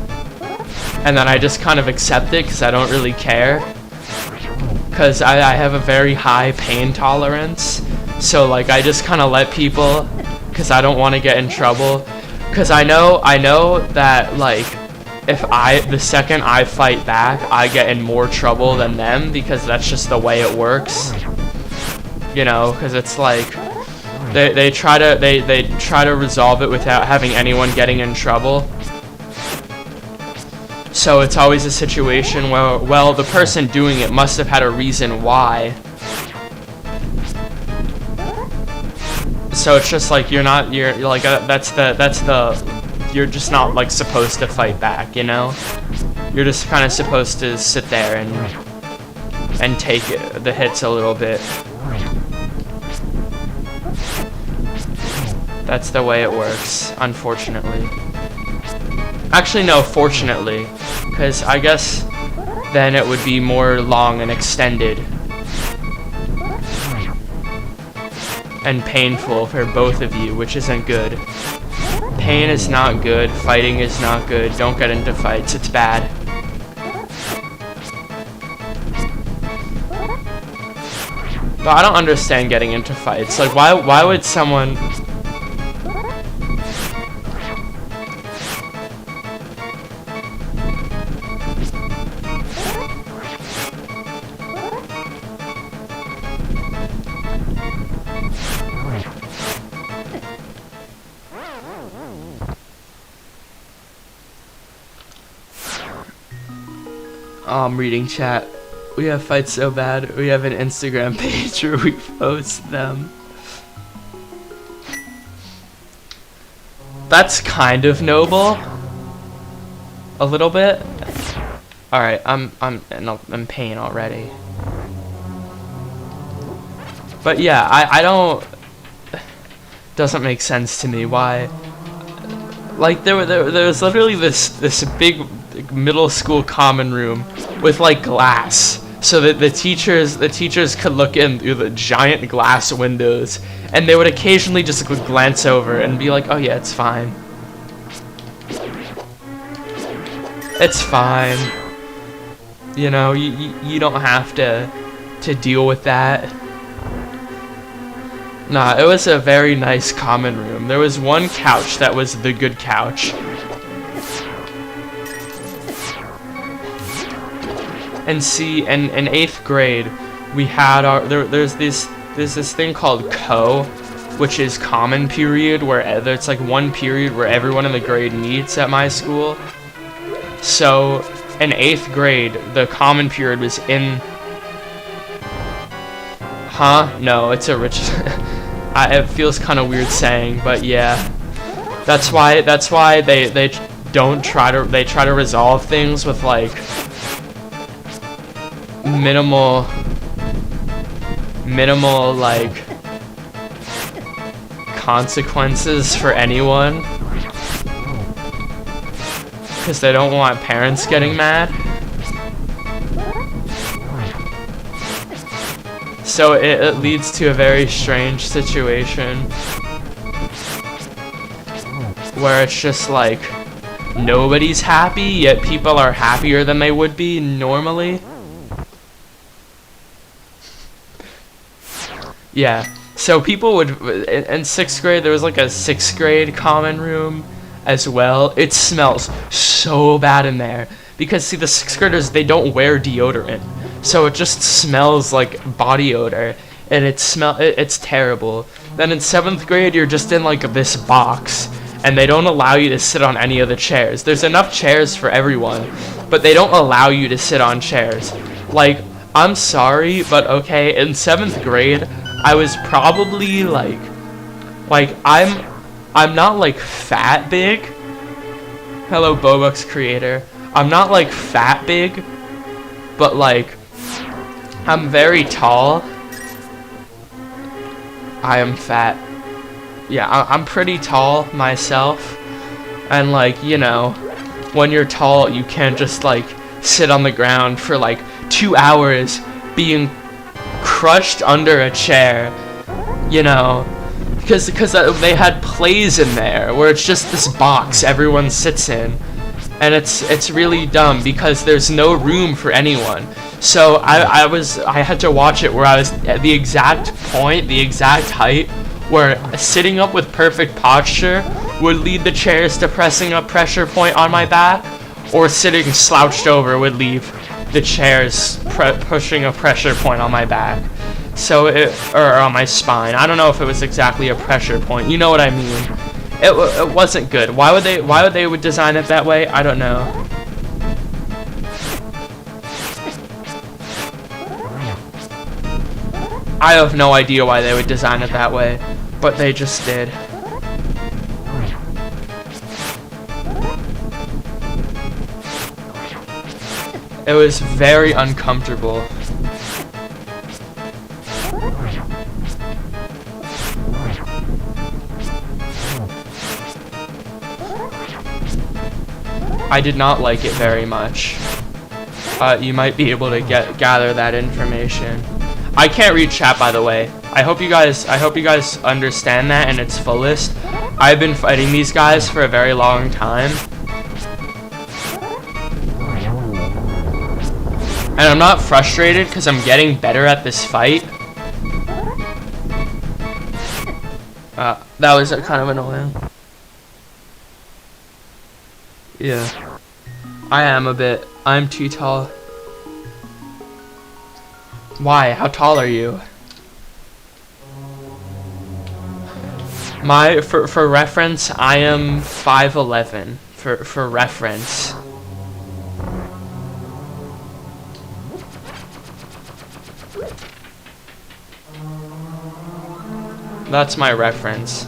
And then I just kind of accept it because I don't really care. Because I have a very high pain tolerance. So like I just kind of let people, because I don't want to get in trouble. Because I know that like if the second I fight back, I get in more trouble than them, because that's just the way it works. You know, because it's like they try to resolve it without having anyone getting in trouble. So it's always a situation where, well, the person doing it must have had a reason why. So it's just like you're like you're just not like supposed to fight back, you know? You're just kind of supposed to sit there and take the hits a little bit. That's the way it works, unfortunately. Actually, no, fortunately, because I guess then it would be more long and extended and painful for both of you, which isn't good. Pain is not good, fighting is not good, don't get into fights, it's bad. But I don't understand getting into fights. Like, why would someone... Oh, I'm reading chat. We have fights so bad. We have an Instagram page where we post them. That's kind of noble. A little bit. All right, I'm in pain already. But yeah, I don't. Doesn't make sense to me why. Like there was literally this big middle school common room with like glass, so that the teachers could look in through the giant glass windows, and they would occasionally just glance over and be like, "Oh yeah, it's fine. It's fine. You know, you don't have to deal with that." Nah, it was a very nice common room. There was one couch that was the good couch. And see, in 8th grade, we had our there's this thing called which is common period, where it's like one period where everyone in the grade meets at my school. So in 8th grade, the common period was in. No, it's a rich. It feels kind of weird saying, but yeah, that's why they try to resolve things with like minimal like consequences for anyone, because they don't want parents getting mad. So it leads to a very strange situation where it's just like nobody's happy, yet people are happier than they would be normally. Yeah, so people would, in 6th grade, there was like a 6th grade common room as well. It smells so bad in there, because see, the 6th graders, they don't wear deodorant. So it just smells like body odor, and it's terrible. Then in 7th grade, you're just in like this box, and they don't allow you to sit on any of the chairs. There's enough chairs for everyone, but they don't allow you to sit on chairs. Like, I'm sorry, but okay, in 7th grade, I was probably like I'm not like fat big. Hello, Bobux creator. I'm not like fat big, but like I'm very tall. I am fat. Yeah, I'm pretty tall myself. And like, you know, when you're tall, you can't just like sit on the ground for like 2 hours being crushed under a chair, you know, because they had plays in there where it's just this box everyone sits in, and it's really dumb because there's no room for anyone. So I had to watch it where I was at the exact point, the exact height, where sitting up with perfect posture would lead the chairs to pressing a pressure point on my back, or sitting slouched over would leave the chairs pushing a pressure point on my back. So or on my spine. I don't know if it was exactly a pressure point. You know what I mean? It wasn't good. Why would they design it that way? I don't know. I have no idea why they would design it that way, but they just did. It was very uncomfortable. I did not like it very much. You might be able to gather that information. I can't read chat, by the way. I hope you guys understand that in its fullest. I've been fighting these guys for a very long time. And I'm not frustrated because I'm getting better at this fight. That was kind of annoying. Yeah. I am a bit. I'm too tall. Why? How tall are you? For reference, I am 5'11". For reference. That's my reference.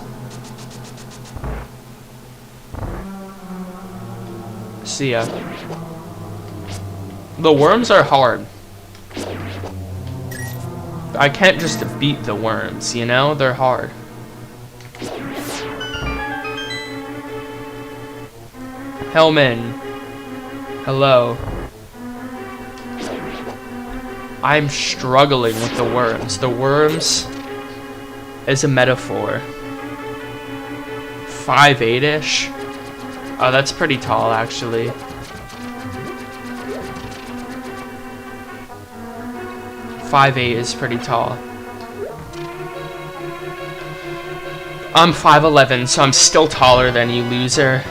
See ya. The worms are hard. I can't just beat the worms, you know? They're hard. Hellman. Hello. I'm struggling with the worms. The worms is a metaphor. 5'8"-ish? Oh, that's pretty tall, actually. .58 is pretty tall. I'm 5'11", so I'm still taller than you, loser.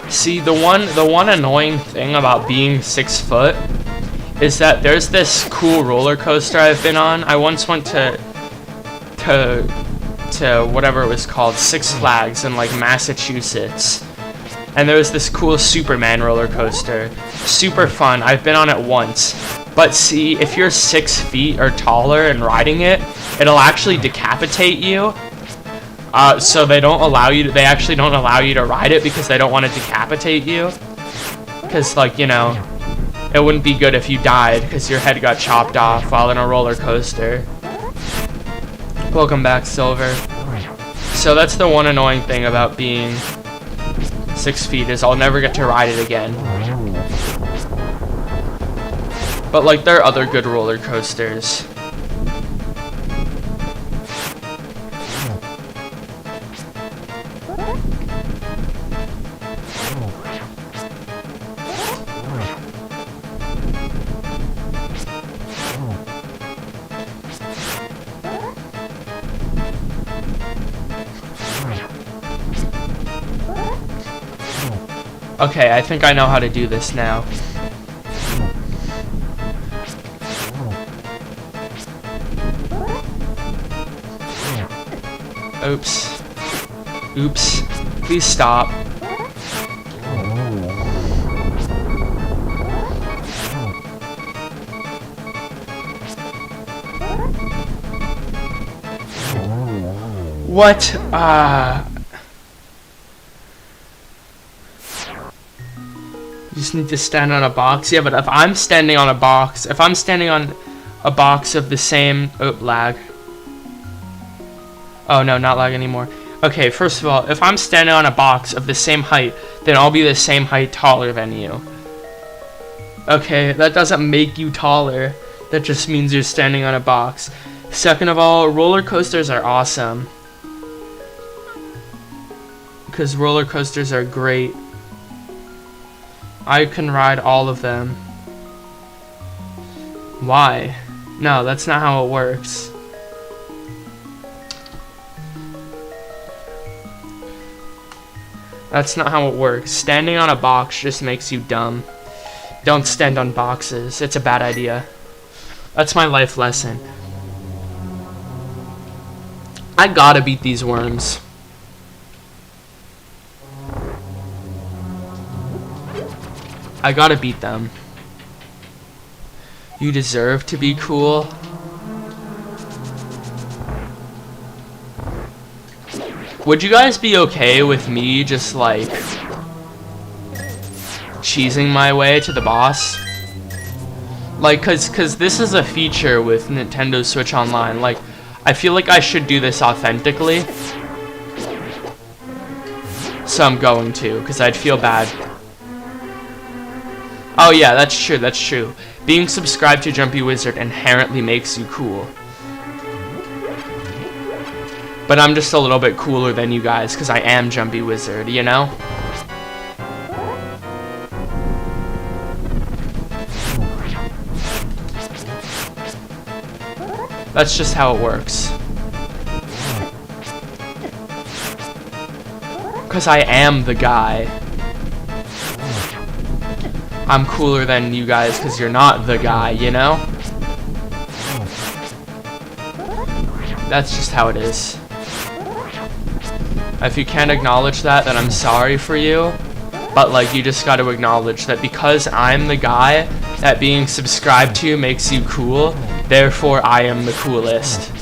See, the one annoying thing about being 6 foot is that there's this cool roller coaster I've been on. I once went to whatever it was called, Six Flags in like Massachusetts, and there was this cool Superman roller coaster. Super fun. I've been on it once. But see, if you're 6 feet or taller and riding it, it'll actually decapitate you. So they actually don't allow you to ride it because they don't want to decapitate you. Because, like, you know, it wouldn't be good if you died because your head got chopped off while in a roller coaster. Welcome back, Silver. So that's the one annoying thing about being 6 feet, is I'll never get to ride it again. But, like, there are other good roller coasters. Okay, I think I know how to do this now. Oops. Oops. Please stop. What? You just need to stand on a box? Yeah, but if I'm standing on a box, of the same... Oh, lag. Oh, no, not lag anymore. Okay, first of all, if I'm standing on a box of the same height, then I'll be the same height taller than you. Okay, that doesn't make you taller. That just means you're standing on a box. Second of all, roller coasters are awesome. Because roller coasters are great. I can ride all of them. Why? No, that's not how it works. That's not how it works. Standing on a box just makes you dumb. Don't stand on boxes. It's a bad idea. That's my life lesson. I gotta beat these worms. I gotta beat them. You deserve to be cool. Would you guys be okay with me just like cheesing my way to the boss? Like, cause this is a feature with Nintendo Switch Online. Like, I feel like I should do this authentically. So I'm going to, cause I'd feel bad. Oh yeah, that's true, that's true. Being subscribed to Jumpy Wizard inherently makes you cool. But I'm just a little bit cooler than you guys, because I am Jumpy Wizard, you know? That's just how it works. Because I am the guy. I'm cooler than you guys because you're not the guy, you know? That's just how it is. If you can't acknowledge that, then I'm sorry for you. But, like, you just gotta acknowledge that because I'm the guy that being subscribed to makes you cool, therefore I am the coolest.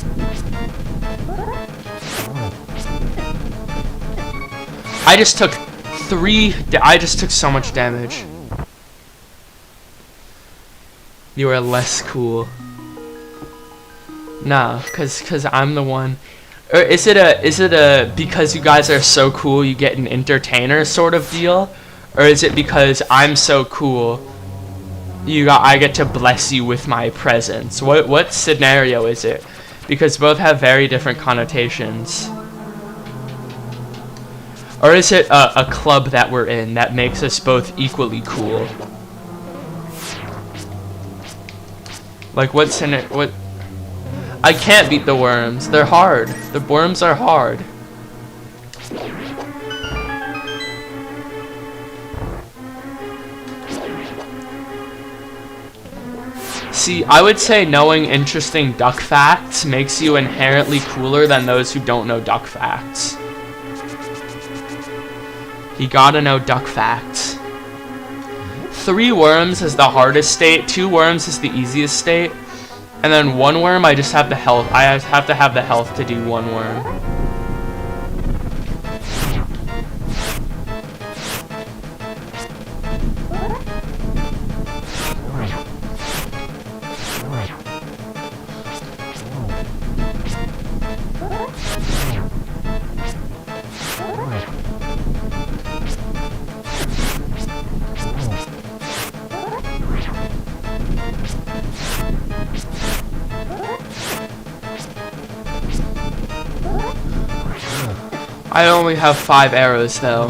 I just took I just took so much damage. You are less cool. Nah, cause I'm the one. Or is it a because you guys are so cool you get an entertainer sort of deal? Or is it because I'm so cool I get to bless you with my presence? What scenario is it? Because both have very different connotations. Or is it a club that we're in that makes us both equally cool? Like what? I can't beat the worms. They're hard. The worms are hard. See, I would say knowing interesting duck facts makes you inherently cooler than those who don't know duck facts. You gotta know duck facts. 3 worms is the hardest state, 2 worms is the easiest state, and then 1 worm I just have the health. I have to have the health to do 1 worm. I only have 5 arrows though.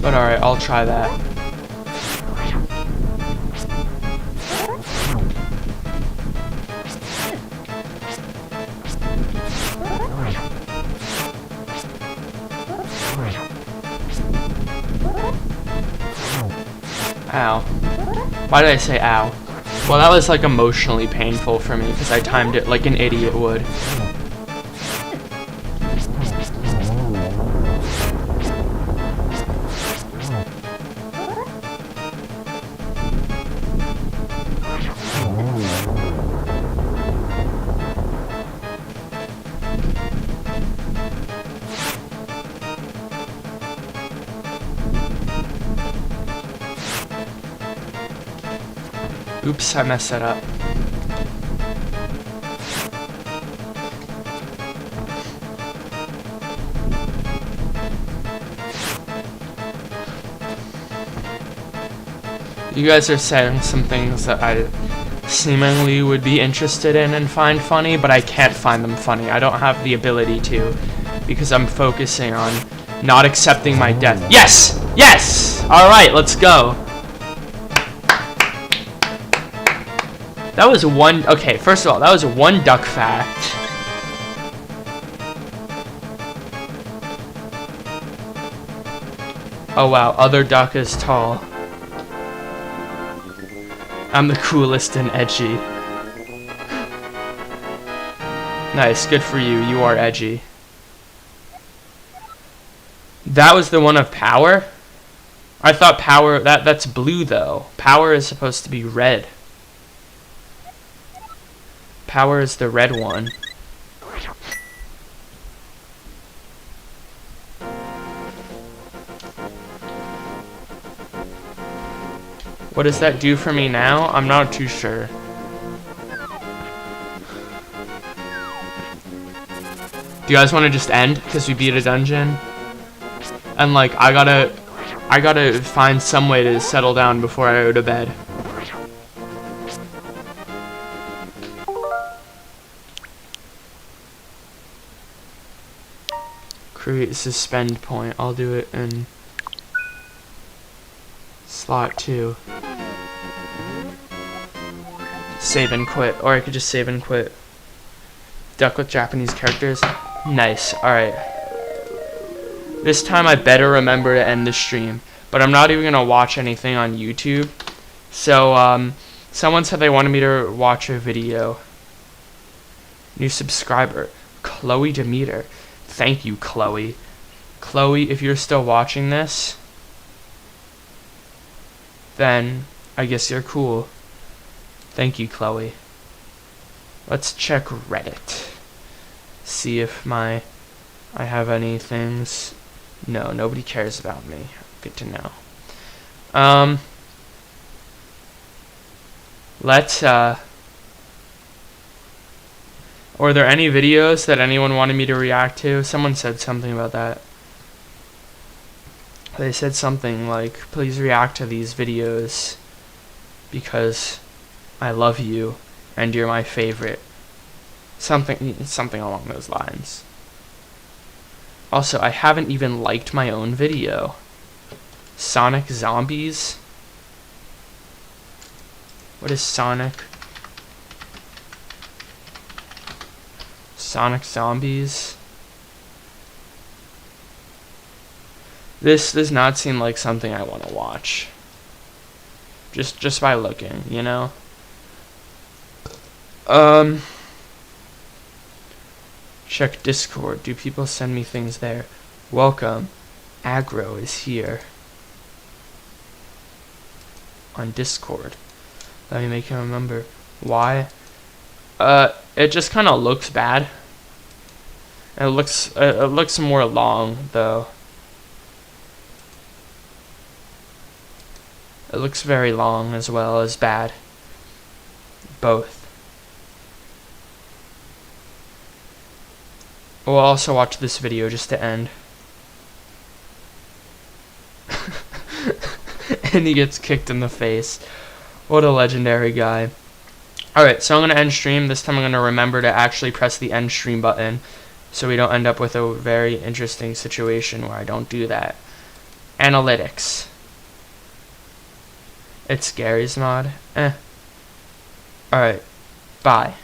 But alright, I'll try that. Ow. Why did I say ow? Well, that was like emotionally painful for me because I timed it like an idiot would. Oops, I messed that up. You guys are saying some things that I seemingly would be interested in and find funny, but I can't find them funny. I don't have the ability to because I'm focusing on not accepting my death. Yes! Yes! Alright, let's go. That was one, okay, first of all, that was 1 duck fact. Oh wow, other duck is tall. I'm the coolest and edgy. Nice, good for you, you are edgy. That was the one of power? I thought power, that's blue though. Power is supposed to be red. Power is the red one. What does that do for me now? I'm not too sure. Do you guys want to just end? Because we beat a dungeon? And like, I gotta find some way to settle down before I go to bed. Create suspend point. I'll do it in slot 2. Save and quit. Or I could just save and quit. Duck with Japanese characters. Nice. Alright. This time I better remember to end the stream. But I'm not even going to watch anything on YouTube. So, someone said they wanted me to watch a video. New subscriber. Chloe Demeter. Thank you, Chloe. Chloe, if you're still watching this, then I guess you're cool. Thank you, Chloe. Let's check Reddit. See if I have any things. No, nobody cares about me. Good to know. Were there any videos that anyone wanted me to react to? Someone said something about that. They said something like, please react to these videos because I love you and you're my favorite. Something along those lines. Also, I haven't even liked my own video. Sonic Zombies? What is Sonic? Sonic Zombies? This does not seem like something I want to watch. Just by looking, you know? Check Discord. Do people send me things there? Welcome. Aggro is here. On Discord. Let me make him a member. Why? It just kind of looks bad. It looks more long though. It looks very long as well as bad. Both. We'll also watch this video just to end. And he gets kicked in the face. What a legendary guy. Alright, so I'm going to end stream. This time I'm going to remember to actually press the end stream button so we don't end up with a very interesting situation where I don't do that. Analytics. It's Gary's mod. Alright, bye.